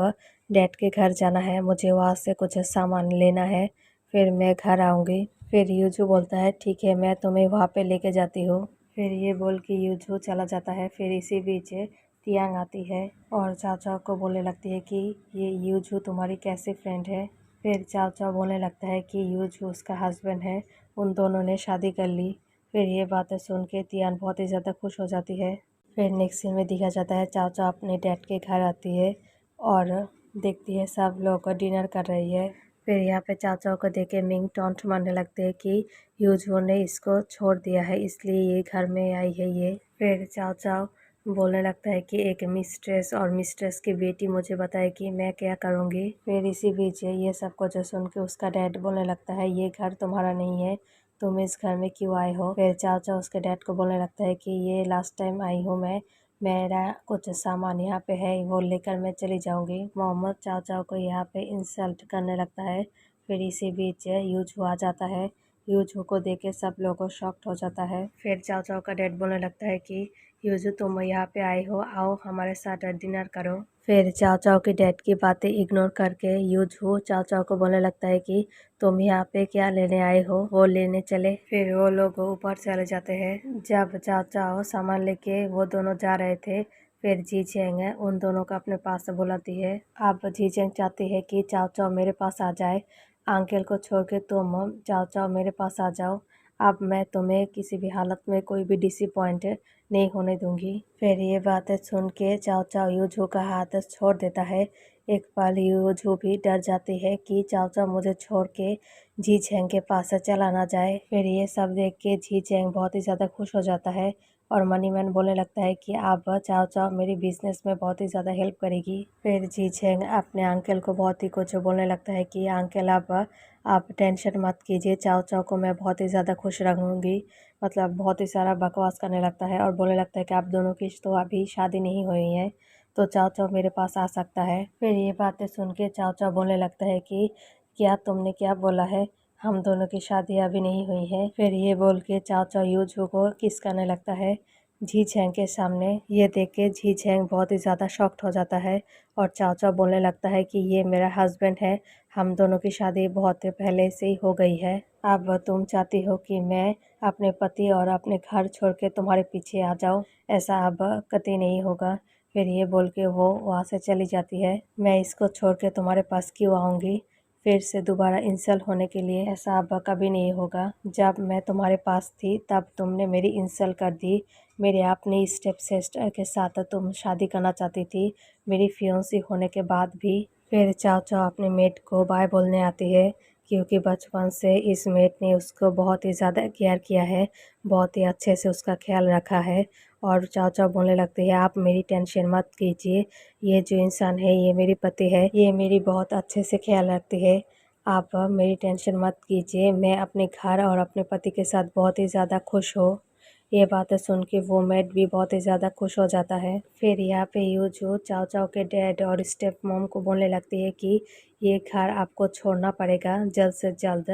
डैड के घर जाना है, मुझे वहाँ से कुछ सामान लेना है, फिर मैं घर आऊँगी। फिर यूजू बोलता है ठीक है मैं तुम्हें वहाँ पे लेके जाती हूँ। फिर ये बोल के यूजू चला जाता है। फिर इसी बीच तियांग आती है और चाओ चाओ को बोलने लगती है कि ये यूजू तुम्हारी कैसी फ्रेंड है। फिर चाओ चाओ बोलने लगता है कि यूजू उसका हस्बैंड है, उन दोनों ने शादी कर ली। फिर ये बातें सुन के तियान बहुत ही ज़्यादा खुश हो जाती है। फिर नेक्स्ट सीन में दिखा जाता है चाओ चाओ अपने डैड के घर आती है और देखती है सब लोग डिनर कर रही है। फिर यहाँ पे चाओ चाओ को देख के मिंग टॉन्ट मारने लगते हैं कि यूजू ने इसको छोड़ दिया है इसलिए ये घर में आई है ये। फिर चाओ चाओ बोलने लगता है कि एक मिस्ट्रेस और मिस्ट्रेस की बेटी मुझे बताए कि मैं क्या करूँगी। फिर इसी बीच ये सब कुछ सुन के उसका डैड बोलने लगता है ये घर तुम्हारा नहीं है, तुम इस घर में क्यों आए हो। फिर चाओ चाओ उसके डैड को बोलने लगता है कि ये लास्ट टाइम आई हूँ मैं, मेरा कुछ सामान यहाँ पे है वो लेकर मैं चली जाऊँगी। मोहम्मद चाओ चाओ को यहाँ पे इंसल्ट करने लगता है। फिर इसी बीच यूजू आ जाता है। यूजू को देख के सब लोगों शॉक्ड हो जाता है। फिर चाओ चाओ का डैड बोलने लगता है कि यूजू तुम यहाँ पे आए हो, आओ हमारे साथ डिनर करो। फिर चाओ चाओ के डैड की बातें इग्नोर करके यूजू चाओ चाओ को बोलने लगता है कि तुम यहाँ पे क्या लेने आए हो, वो लेने चले। फिर वो लोग ऊपर चले जाते हैं। जब चाओ चाओ सामान लेके वो दोनों जा रहे थे, फिर जी चेंग उन दोनों को अपने पास बुलाती है। अब जी चेंग चाहती है कि चाओ चाओ मेरे पास आ जाए, अंकल को छोड़ के तुम चाओ चाओ मेरे पास आ जाओ, अब मैं तुम्हें किसी भी हालत में कोई भी डिसअपॉइंट नहीं होने दूंगी। फिर ये बातें सुन के चाओ चाओ यूजू का हाथ छोड़ देता है। एक पल यूजू भी डर जाती है कि चाओ चाओ मुझे छोड़ के जी चेंग के पास चला ना जाए। फिर ये सब देख के जी चेंग बहुत ही ज़्यादा खुश हो जाता है और मनी मैन बोलने लगता है कि आप चाओ चाओ मेरी बिजनेस में बहुत ही ज़्यादा हेल्प करेगी। फिर जी चेंग अपने अंकल को बहुत ही कुछ बोलने लगता है कि अंकल आप टेंशन मत कीजिए, चाओ चाओ को मैं बहुत ही ज़्यादा खुश रखूँगी। मतलब बहुत ही सारा बकवास करने लगता है और बोलने लगता है कि आप दोनों की तो अभी शादी नहीं हुई है, तो चाओ चाओ मेरे पास आ सकता है। फिर ये बातें सुन के चाओ चाओ बोलने लगता है कि क्या तुमने क्या बोला है, हम दोनों की शादी अभी नहीं हुई है। फिर ये बोल के चाओ चाओ यूजू को किस करने लगता है जी चैंग के सामने। ये देख के जी चैंग बहुत ही ज़्यादा शॉक्ड हो जाता है और चाओ चाओ बोलने लगता है कि ये मेरा हस्बैंड है, हम दोनों की शादी बहुत पहले से ही हो गई है। अब तुम चाहती हो कि मैं अपने पति और अपने घर छोड़ के तुम्हारे पीछे आ जाऊँ, ऐसा अब कतई नहीं होगा। फिर ये बोल के वो वहाँ से चली जाती है। मैं इसको छोड़ के तुम्हारे पास क्यों आऊँगी, फिर से दोबारा इंसल्ट होने के लिए, ऐसा अब कभी नहीं होगा। जब मैं तुम्हारे पास थी तब तुमने मेरी इंसल्ट कर दी, मेरे अपनी स्टेप सिस्टर के साथ तुम शादी करना चाहती थी मेरी फियोंसी होने के बाद भी। फिर चाओ चाओ अपने मेट को बाय बोलने आती है क्योंकि बचपन से इस मेट ने उसको बहुत ही ज़्यादा केयर किया है, बहुत ही अच्छे से उसका ख्याल रखा है। और चाओ चाओ बोलने लगती है आप मेरी टेंशन मत कीजिए, ये जो इंसान है ये मेरी पति है, ये मेरी बहुत अच्छे से ख्याल रखती है, आप मेरी टेंशन मत कीजिए, मैं अपने घर और अपने पति के साथ बहुत ही ज़्यादा खुश हूँ। ये बातें सुन के वो मेड भी बहुत ही ज़्यादा खुश हो जाता है। फिर यहाँ पे यूजू चाओ चाओ के डैड और स्टेप मॉम को बोलने लगती है कि ये घर आपको छोड़ना पड़ेगा जल्द से जल्द,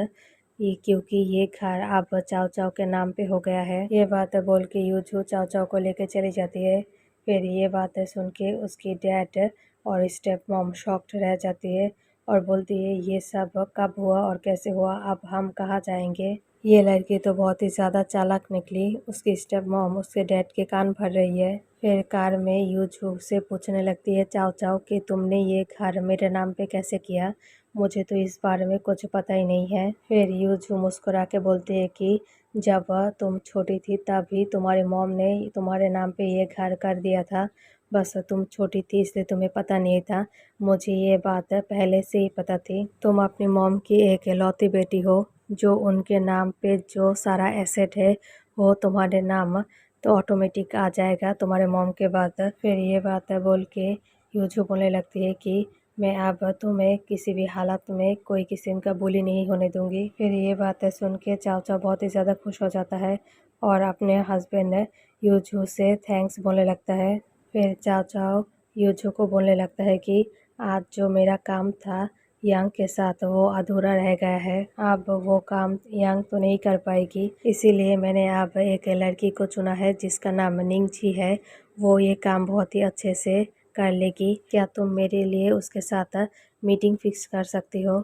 ये क्योंकि ये घर अब चाओ चाओ के नाम पे हो गया है। ये बातें बोल के यूजू चाओ चाओ को लेकर चली जाती है। फिर ये बातें सुन के उसकी डैड और स्टेप मॉम शॉक्ड रह जाती है और बोलती है ये सब कब हुआ और कैसे हुआ, अब हम कहाँ जाएंगे। ये लड़की तो बहुत ही ज़्यादा चालाक निकली, उसकी स्टेप मॉम उसके डैड के कान भर रही है। फिर कार में यूजू से पूछने लगती है चाओ चाओ कि तुमने ये घर मेरे नाम पे कैसे किया, मुझे तो इस बारे में कुछ पता ही नहीं है। फिर यूजू मुस्कुरा के बोलती है कि जब तुम छोटी थी तभी तुम्हारे मॉम ने तुम्हारे नाम पे ये घर कर दिया था, बस तुम छोटी थी इसलिए तुम्हें पता नहीं था, मुझे ये बात पहले से ही पता थी। तुम अपनी मॉम की एक इकलौती बेटी हो, जो उनके नाम पे जो सारा एसेट है वो तुम्हारे नाम तो ऑटोमेटिक आ जाएगा तुम्हारे मॉम के बाद। फिर ये बात बोल के यूजू बोलने लगती है कि मैं अब तुम्हें किसी भी हालत में कोई किस्म का बुली नहीं होने दूंगी। फिर ये बातें सुन के चाओ चाओ बहुत ही ज़्यादा खुश हो जाता है और अपने हस्बैंड यूजू से थैंक्स बोलने लगता है। फिर चाओ चाओ यूजू को बोलने लगता है कि आज जो मेरा काम था यांग के साथ वो अधूरा रह गया है, अब वो काम यांग तो नहीं कर पाएगी, इसीलिए मैंने अब एक लड़की को चुना है जिसका नाम निंगची है, वो ये काम बहुत ही अच्छे से कर लेगी। क्या तुम मेरे लिए उसके साथ मीटिंग फिक्स कर सकती हो?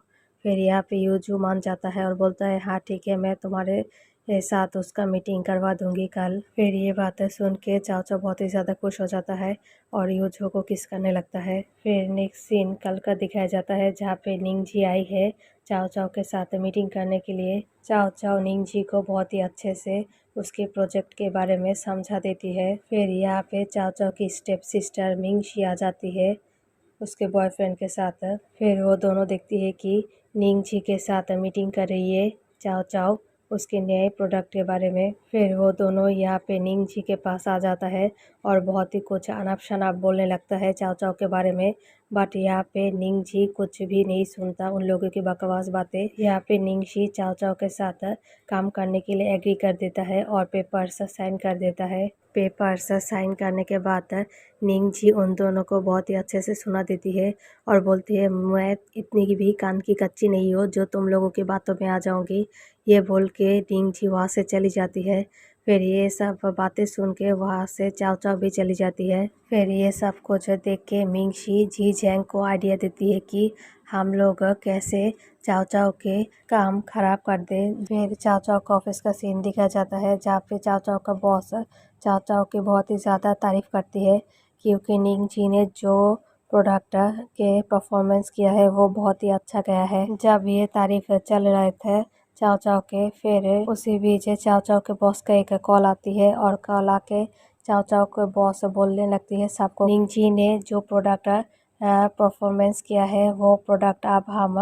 फिर यहाँ पे यूजू मान जाता है और बोलता है हाँ ठीक है, मैं तुम्हारे साथ उसका मीटिंग करवा दूंगी कल। फिर ये बातें सुन के चाओ चाओ बहुत ही ज़्यादा खुश हो जाता है और यूजू को किस करने लगता है। फिर नेक्स्ट सीन कल का दिखाया जाता है जहाँ पे निंगजी आई है चाओ चाओ के साथ मीटिंग करने के लिए। चाओ चाओ निंगजी को बहुत ही अच्छे से उसके प्रोजेक्ट के बारे में समझा देती है। फिर यहाँ पे चाओ चाओ की स्टेप सिस्टर मिंगशी आ जाती है उसके बॉयफ्रेंड के साथ। फिर वो दोनों देखती है कि निंगजी के साथ मीटिंग कर रही है चाओ चाओ उसके नए प्रोडक्ट के बारे में। फिर वो दोनों यहाँ पे निंगजी के पास आ जाता है और बहुत ही कुछ अनाप शनाप बोलने लगता है चाओ चाओ के बारे में। बट यहाँ पे निंगजी कुछ भी नहीं सुनता उन लोगों की बकवास बातें। यहाँ पे निंगजी चाओ चाओ के साथ काम करने के लिए एग्री कर देता है और पेपर्स साइन कर देता है। पेपर्स साइन करने के बाद निंगजी उन दोनों को बहुत ही अच्छे से सुना देती है और बोलती है मैं इतनी भी कान की कच्ची नहीं हो जो तुम लोगों की बातों में आ जाऊंगी। ये बोल के निंगजी वहाँ से चली जाती है। फिर ये सब बातें सुन के वहाँ से चाओ चाओ भी चली जाती है। फिर ये सब कुछ देख के मिंगशी जी जैंग को आइडिया देती है कि हम लोग कैसे चाओ चाओ के काम खराब कर दे। फिर चाओ चाओ का ऑफिस का सीन दिखाया जाता है जहाँ पे चाओ चाओ का बॉस चाओ चाओ की बहुत ही ज़्यादा तारीफ करती है क्योंकि निंगजी ने जो प्रोडक्ट के परफॉर्मेंस किया है वो बहुत ही अच्छा गया है। जब ये तारीफ चल रहे थे चाओ चाओ के, फिर उसी बीच चाओ चाओ के बॉस का एक कॉल आती है और कॉल आके चाओ चाओ के बॉस बोलने लगती है सबको निंगजी ने जो प्रोडक्ट परफॉर्मेंस किया है वो प्रोडक्ट अब हम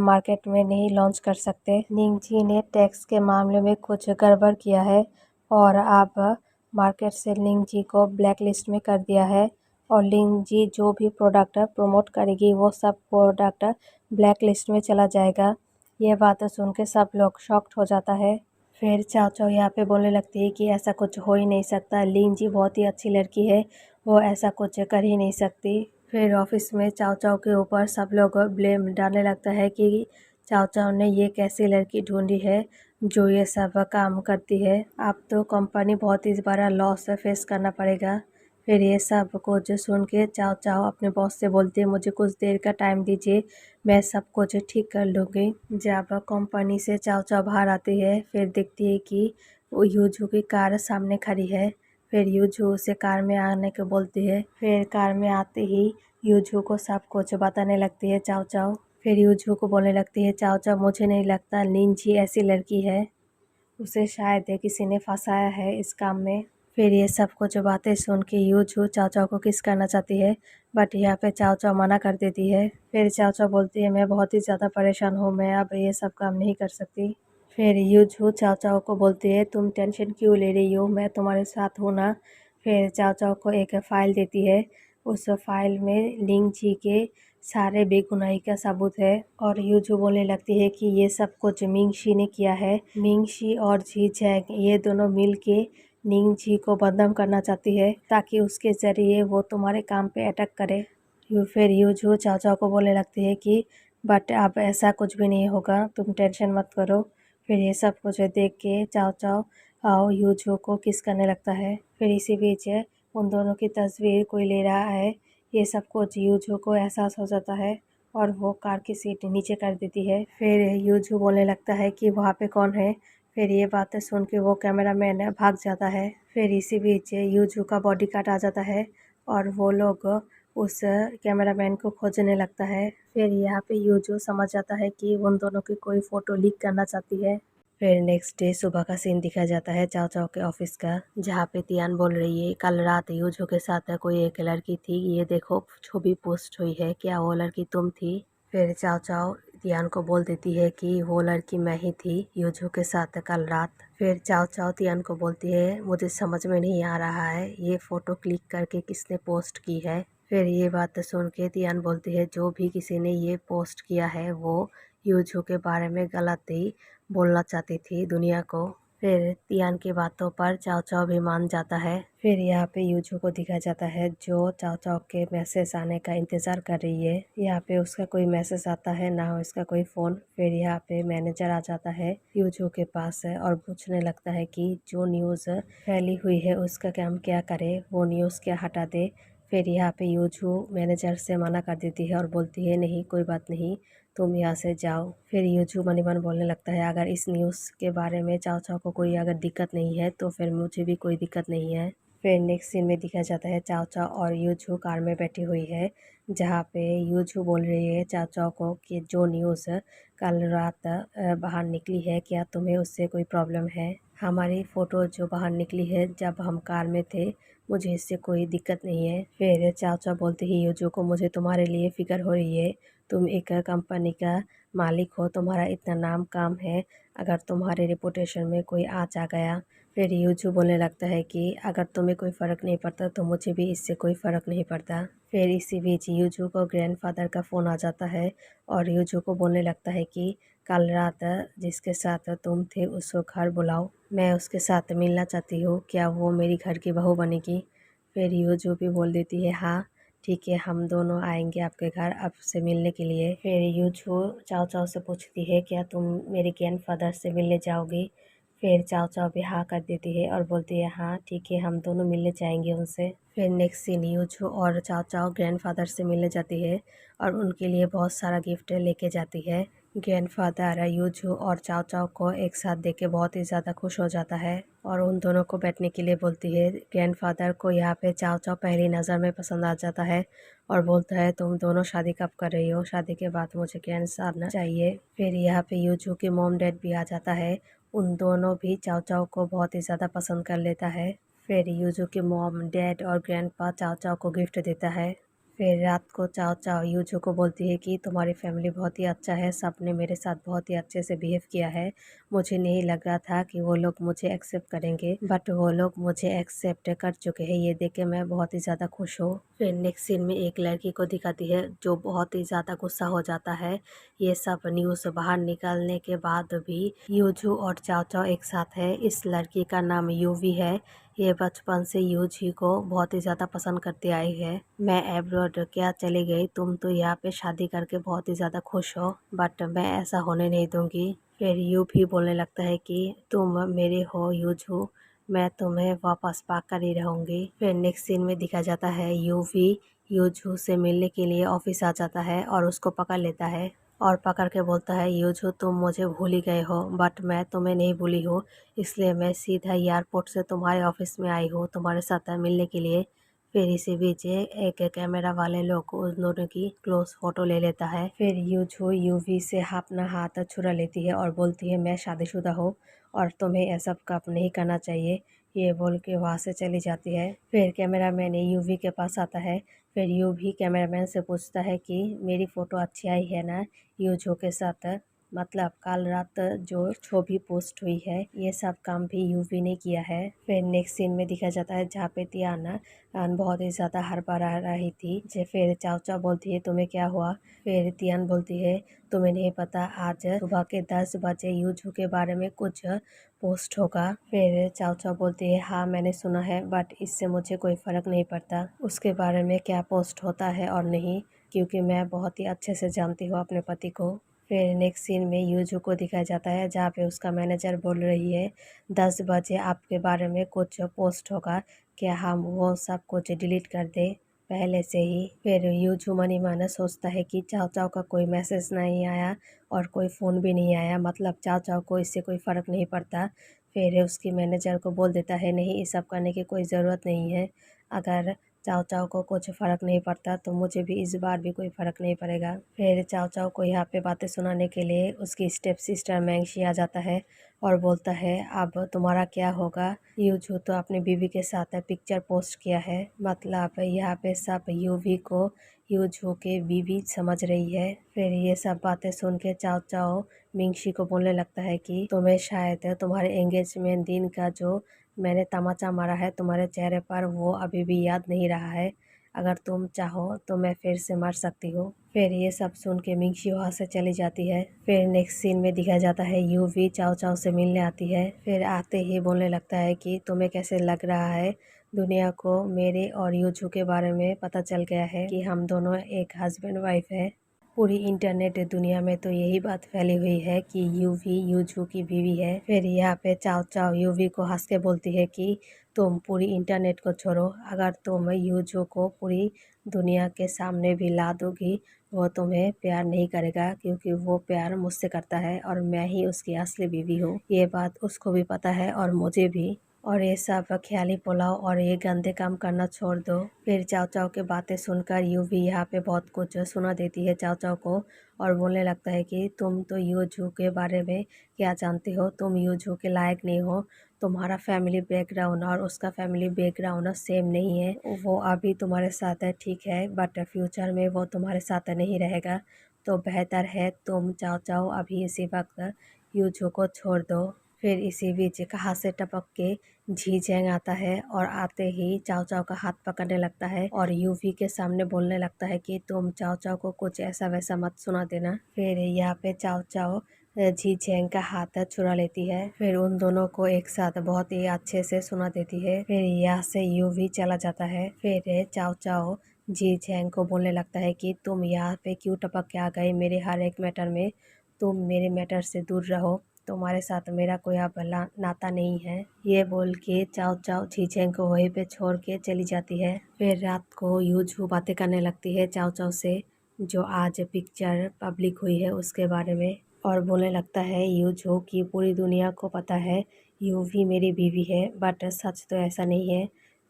मार्केट में नहीं लॉन्च कर सकते। निंगजी ने टैक्स के मामले में कुछ गड़बड़ किया है और अब मार्केट से निंगजी को ब्लैक लिस्ट में कर दिया है और निंगजी जो भी प्रोडक्ट प्रमोट करेगी वो सब प्रोडक्ट ब्लैक लिस्ट में चला जाएगा। ये बातें सुन के सब लोग शॉक्ड हो जाता है। फिर चाओ चाओ यहाँ पे बोलने लगती है कि ऐसा कुछ हो ही नहीं सकता, निंगजी बहुत ही अच्छी लड़की है, वो ऐसा कुछ कर ही नहीं सकती। फिर ऑफिस में चाओ चाओ के ऊपर सब लोग ब्लेम डालने लगता है कि चाओ चाओ ने ये कैसी लड़की ढूंढी है जो ये सब काम करती है। अब तो कंपनी बहुत ही बड़ा लॉस फेस करना पड़ेगा। फिर ये सब कुछ सुन के चाओ चाओ अपने बॉस से बोलती है मुझे कुछ देर का टाइम दीजिए, मैं सब कुछ ठीक कर लूँगी। जब कंपनी से चाओ चाओ बाहर आती है फिर देखती है कि वो यूजू की कार सामने खड़ी है। फिर यूजू उसे कार में आने को बोलती है। फिर कार में आते ही यूजू को सब कुछ बताने लगती है चाओ चाओ। फिर यूजू को बोलने लगती है चाओ चाओ मुझे नहीं लगता निंजी ऐसी लड़की है, उसे शायद किसी ने फंसाया है इस काम में। फिर ये सब कुछ बातें सुन के यूजू चाओ चाओ को किस करना चाहती है बट यहाँ पे चाओ चाओ मना कर देती है। फिर चाओ चाओ बोलती है मैं बहुत ही ज़्यादा परेशान हूँ, मैं अब ये सब काम नहीं कर सकती। फिर यूजू चाओ चाओ को बोलती है तुम टेंशन क्यों ले रही हो, मैं तुम्हारे साथ हूँ ना। फिर चाओ चाओ को एक फ़ाइल देती है, उस फाइल में निंगजी के सारे बेगुनाही का सबूत है और यूजू बोलने लगती है कि ये सब कुछ मिंगशी ने किया है। मिंगशी और जी जैंग ये दोनों मिल के निंगजी को बदनाम करना चाहती है ताकि उसके ज़रिए वो तुम्हारे काम पे अटैक करे। फिर यूजू चाओ चाओ को बोलने लगती है कि बट अब ऐसा कुछ भी नहीं होगा, तुम टेंशन मत करो। फिर ये सब कुछ देख के चाओ चाओ आओ यूजू को किस करने लगता है। फिर इसी बीच उन दोनों की तस्वीर कोई ले रहा है, ये सब कुछ यूजू को एहसास हो जाता है और वो कार की सीट नीचे कर देती है। फिर यूजू बोलने लगता है कि वहाँ पे कौन है। फिर ये बातें सुन के वो कैमरामैन भाग जाता है। फिर इसी बीच यूजू का बॉडीगार्ड आ जाता है और वो लोग उस कैमरामैन को खोजने लगता है। फिर यहाँ पे यूजू समझ जाता है कि उन दोनों की कोई फ़ोटो लीक करना चाहती है। फिर नेक्स्ट डे सुबह का सीन दिखाया जाता है चाओ चाओ के ऑफिस का, जहाँ पे तियान बोल रही है कल रात यूजू के साथ कोई एक लड़की थी, ये देखो छवि पोस्ट हुई है, क्या वो लड़की तुम थी। फिर चाओ चाओ तियान को बोल देती है कि वो लड़की मैं ही थी यूजू के साथ कल रात। फिर चाओ चाओ तियान को बोलती है मुझे समझ में नहीं आ रहा है ये फ़ोटो क्लिक करके किसने पोस्ट की है। फिर ये बात सुन के तियान बोलती है जो भी किसी ने ये पोस्ट किया है वो यूजू के बारे में गलत ही बोलना चाहती थी दुनिया को। फिर तियान की बातों पर चाओ चाओ भी मान जाता है। फिर यहाँ पे यूजू को दिखाया जाता है जो चाओ चाओ के मैसेज आने का इंतज़ार कर रही है। यहाँ पे उसका कोई मैसेज आता है ना उसका कोई फ़ोन। फिर यहाँ पे मैनेजर आ जाता है यूजू के पास है और पूछने लगता है कि जो न्यूज़ फैली हुई है उसका हम क्या करें, वो न्यूज़ क्या हटा दे। फिर यहाँ पे यूजू मैनेजर से मना कर देती है और बोलती है नहीं कोई बात नहीं, तुम यहाँ से जाओ। फिर यूजू मन ही मन बोलने लगता है अगर इस न्यूज़ के बारे में चाओ चाओ को कोई अगर दिक्कत नहीं है तो फिर मुझे भी कोई दिक्कत नहीं है। फिर नेक्स्ट सीन में दिखाया जाता है चाओ चाओ और यूजू कार में बैठी हुई है, जहाँ पे यूजू बोल रही है चाओ चाओ को कि जो न्यूज़ कल रात बाहर निकली है क्या तुम्हें उससे कोई प्रॉब्लम है। हमारी फ़ोटो जो बाहर निकली है जब हम कार में थे, मुझे इससे कोई दिक्कत नहीं है। फिर चाओ चाओ बोलती है यूजू को मुझे तुम्हारे लिए फ़िक्र हो रही है, तुम एक कंपनी का मालिक हो, तुम्हारा इतना नाम काम है, अगर तुम्हारे रिपुटेशन में कोई आँच आ गया। फिर यूजू बोलने लगता है कि अगर तुम्हें कोई फ़र्क नहीं पड़ता तो मुझे भी इससे कोई फ़र्क नहीं पड़ता। फिर इसी बीच यूजू को ग्रैंडफादर का फ़ोन आ जाता है और यूजू को बोलने लगता है कि कल रात जिसके साथ तुम थे उसको घर बुलाओ, मैं उसके साथ मिलना चाहती हूँ, क्या वो मेरी घर की बहू बनेगी। फिर यूजू भी बोल देती है हाँ ठीक है, हम दोनों आएंगे आपके घर आपसे मिलने के लिए। फिर यूजू चाओ चाओ से पूछती है क्या तुम मेरे ग्रैंडफादर से मिलने जाओगी। फिर चाओ चाओ भी हाँ कर देती है और बोलती है हाँ ठीक है, हम दोनों मिलने जाएंगे उनसे। फिर नेक्स्ट सीन यूजू और चाओ चाओ ग्रैंडफादर से मिलने जाती है और उनके लिए बहुत सारा गिफ्ट लेके जाती है। ग्रैंडफादर यूजू और चाओ चाओ को एक साथ देख के बहुत ही ज़्यादा खुश हो जाता है और उन दोनों को बैठने के लिए बोलती है। ग्रैंडफादर को यहाँ पे चाओ चाओ पहली नज़र में पसंद आ जाता है और बोलता है तुम दोनों शादी कब कर रही हो, शादी के बाद मुझे ग्रैंडसन चाहिए। फिर यहाँ पे यूजू के मॉम डैड भी आ जाता है, उन दोनों भी चाओ चाओ को बहुत ही ज़्यादा पसंद कर लेता है। फिर यूजू के मॉम डैड और ग्रैंडपा चाओ चाओ को गिफ्ट देता है। फिर रात को चाओ चाओ यूजू को बोलती है कि तुम्हारी फैमिली बहुत ही अच्छा है, सब ने मेरे साथ बहुत ही अच्छे से बिहेव किया है, मुझे नहीं लग रहा था कि वो लोग मुझे एक्सेप्ट करेंगे बट वो लोग मुझे एक्सेप्ट कर चुके हैं, ये देख के मैं बहुत ही ज़्यादा खुश हूँ। फिर नेक्स्ट सीन में एक लड़की को दिखाती है जो बहुत ही ज़्यादा गुस्सा हो जाता है ये सब न्यूज़ बाहर निकलने के बाद भी। यूजू और चाओ चाओ एक साथ है, इस लड़की का नाम यूवी है, ये बचपन से यूजी को बहुत ही ज़्यादा पसंद करती आई है। मैं एब्रॉड क्या चली गई, तुम तो यहाँ पे शादी करके बहुत ही ज़्यादा खुश हो बट मैं ऐसा होने नहीं दूंगी। फिर यू भी बोलने लगता है कि तुम मेरे हो यूजू, मैं तुम्हें वापस पाकर ही रहूँगी। फिर नेक्स्ट सीन में दिखा जाता है यूवी यूजू से मिलने के लिए ऑफिस आ जाता है और उसको पकड़ लेता है और पकड़ के बोलता है यूजू तुम मुझे भूल ही गए हो बट मैं तुम्हें नहीं भूली हूँ, इसलिए मैं सीधा एयरपोर्ट से तुम्हारे ऑफिस में आई हूँ तुम्हारे साथ मिलने के लिए। फिर इसी बीच एक कैमरा वाले लोग उन दोनों की क्लोज फोटो ले लेता है। फिर यूजू यूवी से अपना हाथ छुड़ा लेती है और बोलती है मैं शादीशुदा हूँ और तुम्हें ऐसा काम नहीं करना चाहिए, ये बोल के वहाँ से चली जाती है। फिर कैमरामैन यूवी के पास आता है, फिर यूवी कैमरामैन से पूछता है कि मेरी फ़ोटो अच्छी आई है ना यूजू के साथ, मतलब कल रात जो छवि पोस्ट हुई है ये सब काम भी यूवी ने किया है। फिर नेक्स्ट सीन में दिखा जाता है जहाँ पे तियाना बहुत ही ज़्यादा हड़बड़ा रही थी। फिर चाओ चाओ बोलती है तुम्हें क्या हुआ। फिर तियान बोलती है तुम्हें नहीं पता आज सुबह के 10 बजे यूजू के बारे में कुछ पोस्ट होगा। फिर चाओ चाओ बोलती है हाँ मैंने सुना है बट इससे मुझे कोई फ़र्क नहीं पड़ता उसके बारे में क्या पोस्ट होता है और नहीं, क्योंकि मैं बहुत ही अच्छे से जानती हूँ अपने पति को। फिर नेक्स्ट सीन में यूजू को दिखाया जाता है जहाँ पे उसका मैनेजर बोल रही है 10 बजे आपके बारे में कुछ पोस्ट होगा, क्या हम वो सब कुछ डिलीट कर दें पहले से ही। फिर यूजू मनी माना सोचता है कि चाओ चाओ का कोई मैसेज नहीं आया और कोई फ़ोन भी नहीं आया, मतलब चाओ चाओ को इससे कोई फ़र्क नहीं पड़ता। फिर उसकी मैनेजर को बोल देता है नहीं ये सब करने की कोई ज़रूरत नहीं है, अगर चाओ चाओ को कुछ फ़र्क नहीं पड़ता तो मुझे भी इस बार भी कोई फ़र्क नहीं पड़ेगा। फिर चाओ चाओ को यहाँ पे बातें सुनाने के लिए उसकी स्टेप सिस्टर मैंगशी आ जाता है और बोलता है अब तुम्हारा क्या होगा, यूजू तो अपनी बीवी के साथ पिक्चर पोस्ट किया है, मतलब यहाँ पे सब यूवी को यूजू के बीवी समझ रही है। फिर ये सब बातें सुन के चाओ चाओ मिंगशी को बोलने लगता है कि तुम्हें शायद तुम्हारे एंगेजमेंट दिन का जो मैंने तमाचा मारा है तुम्हारे चेहरे पर वो अभी भी याद नहीं रहा है, अगर तुम चाहो तो मैं फिर से मर सकती हूँ। फिर ये सब सुन के मिंगशी वहाँ से चली जाती है। फिर नेक्स्ट सीन में दिखाया जाता है यूवी चाओ चाओ से मिलने आती है। फिर आते ही बोलने लगता है कि तुम्हें कैसे लग रहा है, दुनिया को मेरे और यूजू के बारे में पता चल गया है कि हम दोनों एक हस्बैंड वाइफ है। पूरी इंटरनेट दुनिया में तो यही बात फैली हुई है कि यूवी यूजू की बीवी है। फिर यहाँ पे चाओ चाओ यूवी को हंस के बोलती है कि तुम पूरी इंटरनेट को छोड़ो, अगर तुम यूजू को पूरी दुनिया के सामने भी ला दोगी वो तुम्हें प्यार नहीं करेगा, क्योंकि वो प्यार मुझसे करता है और मैं ही उसकी असली बीवी हूँ। ये बात उसको भी पता है और मुझे भी। और ये सब ख्याली पुलाव और ये गंदे काम करना छोड़ दो। फिर चाओ चाओ के बातें सुनकर यूवी यहाँ पे बहुत कुछ सुना देती है चाओ चाओ को और बोलने लगता है कि तुम तो यूजू के बारे में क्या जानते हो, तुम यूजू के लायक नहीं हो। तुम्हारा फैमिली बैकग्राउंड और उसका फैमिली बैकग्राउंड सेम नहीं है। वो अभी तुम्हारे साथ है ठीक है, बट फ्यूचर में वो तुम्हारे साथ नहीं रहेगा। तो बेहतर है तुम चाओ चाओ अभी इसी वक्त यूजू को छोड़ दो। फिर इसी बीच कहाँ से टपक के झी झेंग आता है और आते ही चाओ चाओ का हाथ पकड़ने लगता है और यूवी के सामने बोलने लगता है कि तुम चाओ चाओ को कुछ ऐसा वैसा मत सुना देना। फिर यहाँ पे चाओ चाओ झी झेंग का हाथ छुड़ा लेती है। फिर उन दोनों को एक साथ बहुत ही अच्छे से सुना देती है। फिर यहाँ से यूवी चला जाता है। फिर चाओ चाओ झी झेंग को बोलने लगता है कि तुम यहाँ पे क्यों टपक के आ गए मेरे हर एक मैटर में, तुम मेरे मैटर से दूर रहो, तुम्हारे साथ मेरा कोई अब नाता नहीं है। ये बोल के चाओ चाओ झीझेंग को वहीं पे छोड़ के चली जाती है। फिर रात को यूजू बातें करने लगती है चाओ चाओ से, जो आज पिक्चर पब्लिक हुई है उसके बारे में, और बोलने लगता है यूजू की पूरी दुनिया को पता है यूवी मेरी बीवी है, बट सच तो ऐसा नहीं है।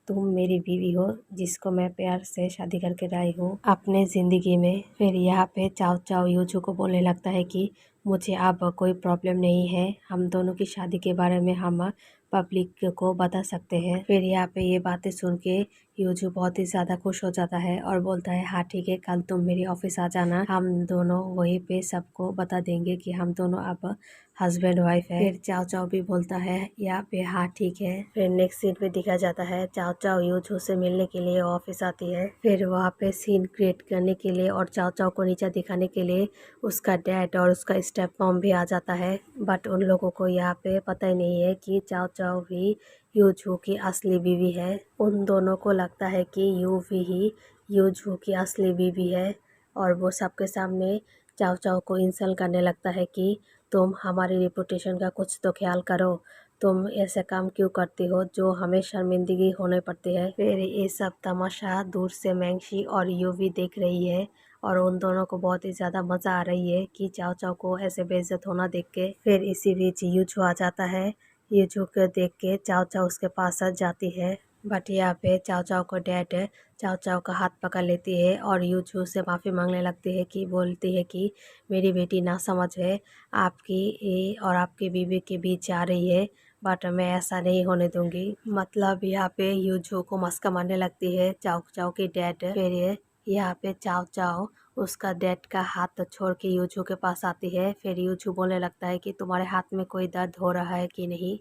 तुम मेरी बीवी हो जिसको मैं प्यार से शादी करके लाई हूँ अपने ज़िंदगी में। फिर यहाँ पे चाओ चाओ यूजू को बोलने लगता है कि मुझे अब कोई प्रॉब्लम नहीं है, हम दोनों की शादी के बारे में हम पब्लिक को बता सकते हैं। फिर यहाँ पे ये बातें सुन के यूजू बहुत ही ज़्यादा खुश हो जाता है और बोलता है हाँ ठीक है, कल तुम मेरी ऑफिस आ जाना, हम दोनों वहीं पे सबको बता देंगे कि हम दोनों अब हस्बैंड वाइफ है। फिर चाओ चाओ भी बोलता है यहाँ पे हाँ ठीक है। फिर नेक्स्ट सीन में दिखा जाता है चाओ चाओ यूजू से मिलने के लिए ऑफिस आती है। फिर वहाँ पे सीन क्रिएट करने के लिए और चाओ चाओ को नीचा दिखाने के लिए उसका डैड और उसका स्टेप मॉम भी आ जाता है, बट उन लोगों को यहाँ पे पता ही नहीं है कि चाओ चाओ भी यूजू की असली बीवी है। उन दोनों को लगता है कि यूवी ही यूजू की असली बीवी है और वो सबके सामने चाओ चाओ को इंसल्ट करने लगता है कि तुम हमारी रेपुटेशन का कुछ तो ख्याल करो, तुम ऐसे काम क्यों करती हो जो हमें शर्मिंदगी होने पड़ती है। फिर ये सब तमाशा दूर से मैंगशी और यूवी देख रही है और उन दोनों को बहुत ही ज़्यादा मज़ा आ रही है कि चाओ चाओ को ऐसे बेइज्जत होना देख के। फिर इसी बीच यूजू आ जाता है। यूजू को देख के चाओ चाओ उसके पास जाती है, बट यहाँ पे चाओ चाओ को डैड चाओ चाओ का हाथ पकड़ लेती है और यूजू से माफ़ी मांगने लगती है कि बोलती है कि मेरी बेटी ना समझ है, आपकी और आपकी बीवी के बीच आ रही है, बट मैं ऐसा नहीं होने दूंगी। मतलब यहाँ पे यूजू को मस्का मारने लगती है चाओ चाओ की डैड। फिर यहाँ पे चाओ चाओ उसका डैड का हाथ छोड़ के यूजू के पास आती है। फिर यूजू बोलने लगता है कि तुम्हारे हाथ में कोई दर्द हो रहा है कि नहीं।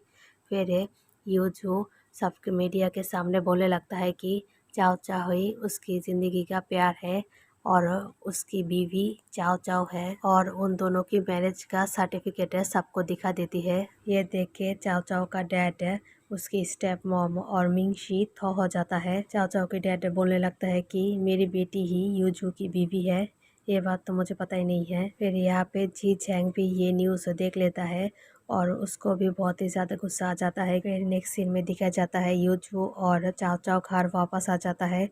फिर यूजू सबके मीडिया के सामने बोलने लगता है कि चाओ चाओ ही उसकी ज़िंदगी का प्यार है और उसकी बीवी चाओ चाओ है और उन दोनों की मैरिज का सर्टिफिकेट है, सबको दिखा देती है। ये देख के चाओ चाओ का डैड उसकी स्टेप मॉम और मिंगशी थो हो जाता है। चाओ चाओ के डैड बोलने लगता है कि मेरी बेटी ही यूजू की बीवी है, ये बात तो मुझे पता ही नहीं है। फिर यहाँ पे जी झैंग भी ये न्यूज़ देख लेता है और उसको भी बहुत ही ज़्यादा गुस्सा आ जाता है। फिर नेक्स्ट सीन में दिखाया जाता है यूजू और चाओ चाओ घर वापस आ जाता है।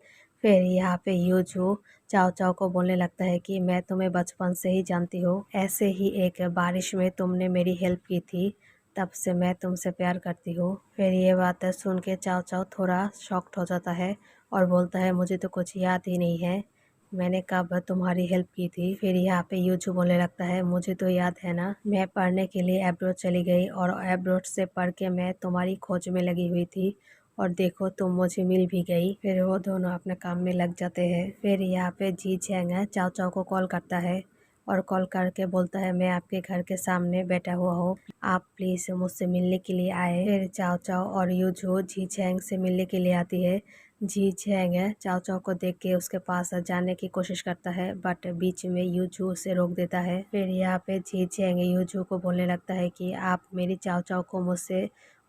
फिर यहाँ पे यूजू चाओ चाओ को बोलने लगता है कि मैं तुम्हें बचपन से ही जानती हूँ, ऐसे ही एक बारिश में तुमने मेरी हेल्प की थी, तब से मैं तुमसे प्यार करती हूँ। फिर ये बात सुन के चाओ चाओ थोड़ा शॉक्ड हो जाता है और बोलता है मुझे तो कुछ याद ही नहीं है, मैंने कब तुम्हारी हेल्प की थी। फिर यहाँ पे यूजू बोलने लगता है मुझे तो याद है ना, मैं पढ़ने के लिए एब्रोड चली गई और एब्रोड से पढ़ के मैं तुम्हारी खोज में लगी हुई थी और देखो तुम मुझे मिल भी गई। फिर वो दोनों अपने काम में लग जाते हैं। फिर यहाँ पे जी झैंग चाओ चाओ को कॉल करता है और कॉल करके बोलता है मैं आपके घर के सामने बैठा हुआ हूँ, आप प्लीज़ मुझसे मिलने के लिए आए। फिर चाओ चाओ और यूजू जी झैंग से मिलने के लिए आती है, जी झेंग चाओ चाओ को देख के उसके पास जाने की कोशिश करता है, बट बीच में यूजू उसे रोक देता है। फिर यहाँ पे जी झेंग यूजू को बोलने लगता है कि आप मेरी चाओ चाओ को मुझसे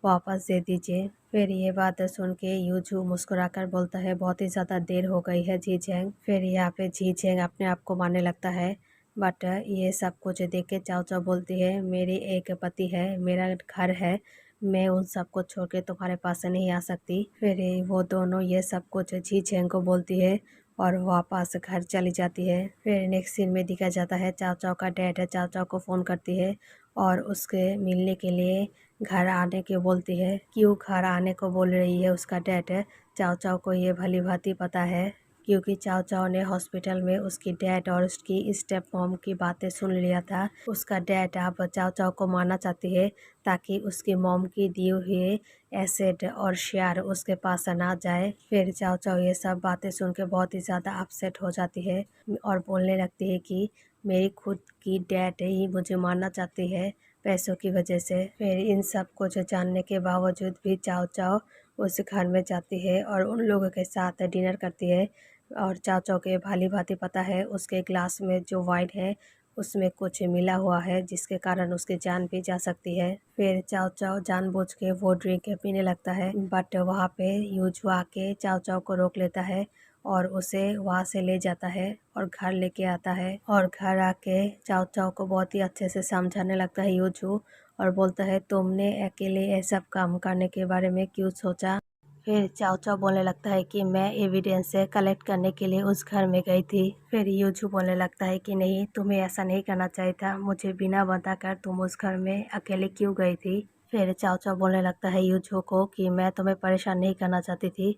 वापस दे दीजिए। फिर ये बात सुन के यूजू मुस्कुराकर बोलता है, बहुत ही ज़्यादा देर हो गई है जी झेंग। फिर यहाँ पे जी झेंग अपने आप को मारने लगता है, बट ये सब कुछ देख के चाओ चाओ बोलती है, मेरी एक पति है, मेरा घर है, मैं उन सबको छोड़ के तुम्हारे पास नहीं आ सकती। फिर वो दोनों ये सब कुछ जी झेंग को बोलती है और वापस घर चली जाती है। फिर नेक्स्ट सीन में दिखाया जाता है चाओ चाओ का डैड चाओ चाओ को फ़ोन करती है और उसके मिलने के लिए घर आने के बोलती है। क्यों घर आने को बोल रही है उसका डैड, चाओ चाओ को ये भली भांति पता है, क्योंकि चाओ चाओ ने हॉस्पिटल में उसकी डैड और उसकी स्टेप मॉम की बातें सुन लिया था। उसका डैड अब चाओ चाओ को मारना चाहती है ताकि उसकी मॉम की दिए हुए एसिड और शेयर उसके पास ना जाए। फिर चाओ चाओ ये सब बातें सुन के बहुत ही ज़्यादा अपसेट हो जाती है और बोलने लगती है कि मेरी खुद की डैड ही मुझे मारना चाहती है पैसों की वजह से। फिर इन सब कुछ जानने के बावजूद भी चाओ चाओ उस घर में जाती है और उन लोगों के साथ डिनर करती है। और चाओ चाओ के भाली भांति पता है उसके ग्लास में जो वाइन है उसमें कुछ मिला हुआ है जिसके कारण उसकी जान भी जा सकती है। फिर चाओ चाओ जानबूझ के वो ड्रिंक पीने लगता है, बट वहाँ पे यूजू आके चाओ चाओ को रोक लेता है और उसे वहाँ से ले जाता है और घर लेके आता है। और घर आके चाओ चाओ को बहुत ही अच्छे से समझाने लगता है यूजू और बोलता है, तुमने अकेले ये सब काम करने के बारे में क्यों सोचा। फिर चाओ चाओ बोलने लगता है कि मैं एविडेंस कलेक्ट करने के लिए उस घर में गई थी। फिर यूजू बोलने लगता है कि नहीं, तुम्हें ऐसा नहीं करना चाहिए था, मुझे बिना बताकर तुम उस घर में अकेले क्यों गई थी। फिर चाओ चाओ बोलने लगता है यूजू को कि मैं तुम्हें परेशान नहीं करना चाहती थी।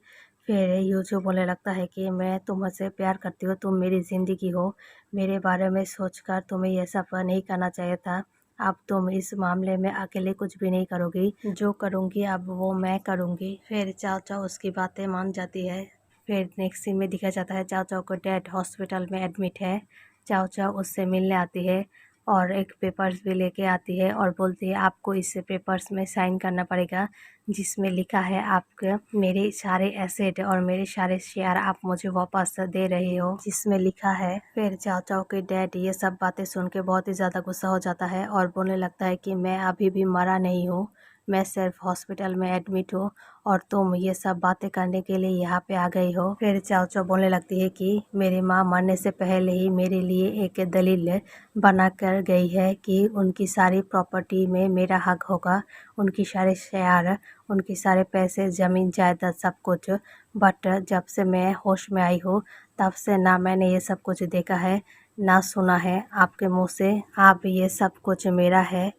फिर यूजू बोलने लगता है कि मैं तुमसे प्यार करती हूँ, तुम मेरी ज़िंदगी हो, मेरे बारे में सोचकर तुम्हें यह सब नहीं करना चाहिए था। अब तुम इस मामले में अकेले कुछ भी नहीं करोगी, जो करूँगी अब वो मैं करूँगी। फिर चाओ चाओ उसकी बातें मान जाती है। फिर नेक्स्ट सीन में दिखाया जाता है चाओ चाओ को डैड हॉस्पिटल में एडमिट है। चाओ चाओ उससे मिलने आती है और एक पेपर्स भी लेके आती है और बोलती है, आपको इस पेपर्स में साइन करना पड़ेगा जिसमें लिखा है आपके मेरे सारे एसेट और मेरे सारे शेयर आप मुझे वापस दे रहे हो, जिसमें लिखा है। फिर चाओ चाओ के डैड ये सब बातें सुन के बहुत ही ज़्यादा गुस्सा हो जाता है और बोलने लगता है कि मैं अभी भी मरा नहीं हूँ, मैं सिर्फ हॉस्पिटल में एडमिट हूँ और तुम ये सब बातें करने के लिए यहाँ पे आ गई हो। फिर चाओ चाओ बोलने लगती है कि मेरी माँ मरने से पहले ही मेरे लिए एक दलील बना कर गई है कि उनकी सारी प्रॉपर्टी में मेरा हक होगा, उनकी सारे शेयर, उनके सारे पैसे, ज़मीन जायदाद, सब कुछ। बट जब से मैं होश में आई हूँ तब से ना मैंने ये सब कुछ देखा है ना सुना है आपके मुँह से। आप ये सब कुछ मेरा है,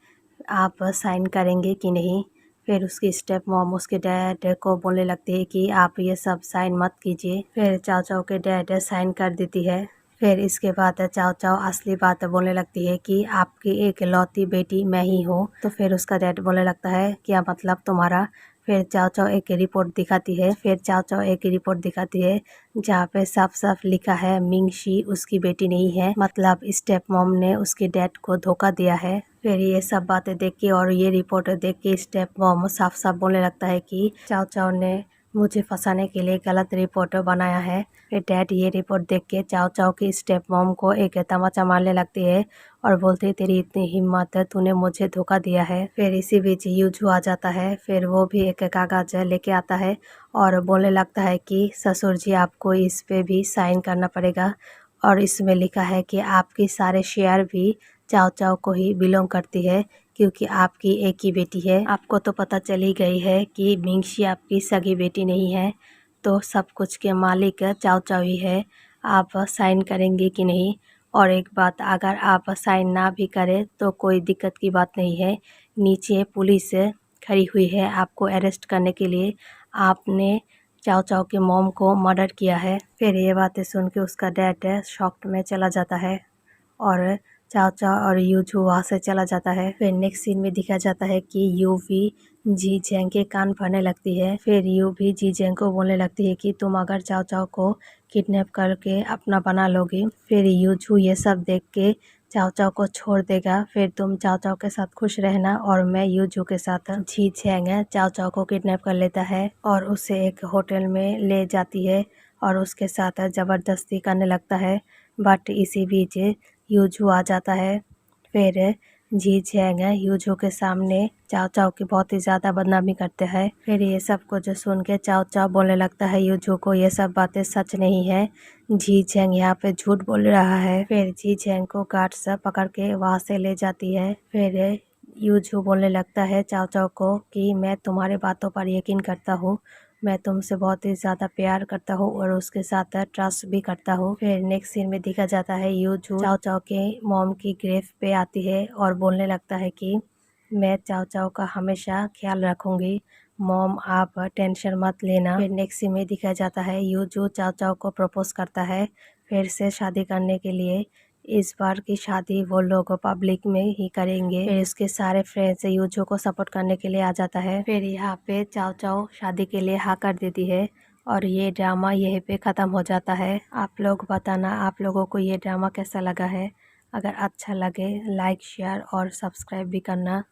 आप साइन करेंगे कि नहीं। फिर उसकी स्टेप मॉम उसके डैड को बोलने लगती है कि आप ये सब साइन मत कीजिए। फिर चाओ चाओ के डैड साइन कर देती है। फिर इसके बाद चाओ चाओ असली बात बोलने लगती है कि आपकी एक लौती बेटी मैं ही हूँ। तो फिर उसका डैड बोलने लगता है, क्या मतलब तुम्हारा। फिर चाओ चाओ एक रिपोर्ट दिखाती है। फिर चाओ चाओ एक रिपोर्ट दिखाती है जहाँ पे साफ साफ लिखा है मिंगशी उसकी बेटी नहीं है, मतलब स्टेप मॉम ने उसके डैड को धोखा दिया है। फिर ये सब बातें देख के और ये रिपोर्ट देख के स्टेप मॉम साफ साफ बोलने लगता है कि चाओ चाओ ने मुझे फंसाने के लिए गलत रिपोर्ट बनाया है। फिर डैड ये रिपोर्ट देख के चाओ चाओ की स्टेप मॉम को एक तमाचा मारने लगती है और बोलती है, तेरी इतनी हिम्मत है, तूने मुझे धोखा दिया है। फिर इसी बीच यूजू आ जाता है। फिर वो भी एक कागज लेके आता है और बोलने लगता है कि ससुर जी आपको इस पे भी साइन करना पड़ेगा और इसमें लिखा है कि आपकी सारे शेयर भी चाओ चाओ को ही बिलोंग करती है क्योंकि आपकी एक ही बेटी है। आपको तो पता चली गई है कि मिंगशी आपकी सगी बेटी नहीं है, तो सब कुछ के मालिक चाओ चाओ ही है। आप साइन करेंगे कि नहीं। और एक बात, अगर आप साइन ना भी करें तो कोई दिक्कत की बात नहीं है, नीचे पुलिस खड़ी हुई है आपको अरेस्ट करने के लिए। आपने चाओ चाओ के मॉम को मर्डर किया है। फिर ये बातें सुन के उसका डैड शॉक में चला जाता है और चाओ चाओ और यूजू वहाँ से चला जाता है। फिर नेक्स्ट सीन में दिखा जाता है कि यू भी जी जेंग के कान भरने लगती है। फिर यू भी जी जेंग को बोलने लगती है कि तुम अगर चाओ चाओ को किडनैप करके अपना बना लोगी। फिर यूजू ये सब देख के चाओ चाओ को छोड़ देगा, फिर तुम चाओ चाओ के साथ खुश रहना और मैं यूजू के साथ। जी चैंग चाओ चाओ को किडनैप कर लेता है और उसे एक होटल में ले जाती है और उसके साथ ज़बरदस्ती करने लगता है। बट इसी बीच यूजू आ जाता है। फिर जी चैंग यूजू के सामने चाओ चाओ की बहुत ही ज़्यादा बदनामी करते हैं। फिर ये सब कुछ सुन के चाओ चाओ बोलने लगता है यूजू को ये सब बातें सच नहीं है, जी चैंग यहाँ पे झूठ बोल रहा है। फिर जी चैंग को गार्ड्स पकड़ के वहाँ से ले जाती है। फिर यूजू बोलने लगता है चाओ चाओ को कि मैं तुम्हारे बातों पर यकीन करता हूँ, मैं तुमसे बहुत ही ज़्यादा प्यार करता हूँ और उसके साथ ट्रस्ट भी करता हूँ। फिर नेक्स्ट सीन में दिखा जाता है यूजू चाओ चाओ के मॉम की ग्रेव पे आती है और बोलने लगता है कि मैं चाओ चाओ का हमेशा ख्याल रखूँगी, मॉम आप टेंशन मत लेना। फिर नेक्स्ट सीन में दिखाया जाता है यूजू चाओ चाओ को प्रपोज करता है फिर से शादी करने के लिए। इस बार की शादी वो लोग पब्लिक में ही करेंगे। फिर इसके सारे फ्रेंड्स यूजू को सपोर्ट करने के लिए आ जाता है। फिर यहाँ पे चाओ चाओ शादी के लिए हाँ कर देती है और ये ड्रामा यहीं पे ख़त्म हो जाता है। आप लोग बताना आप लोगों को ये ड्रामा कैसा लगा है। अगर अच्छा लगे लाइक शेयर और सब्सक्राइब भी करना।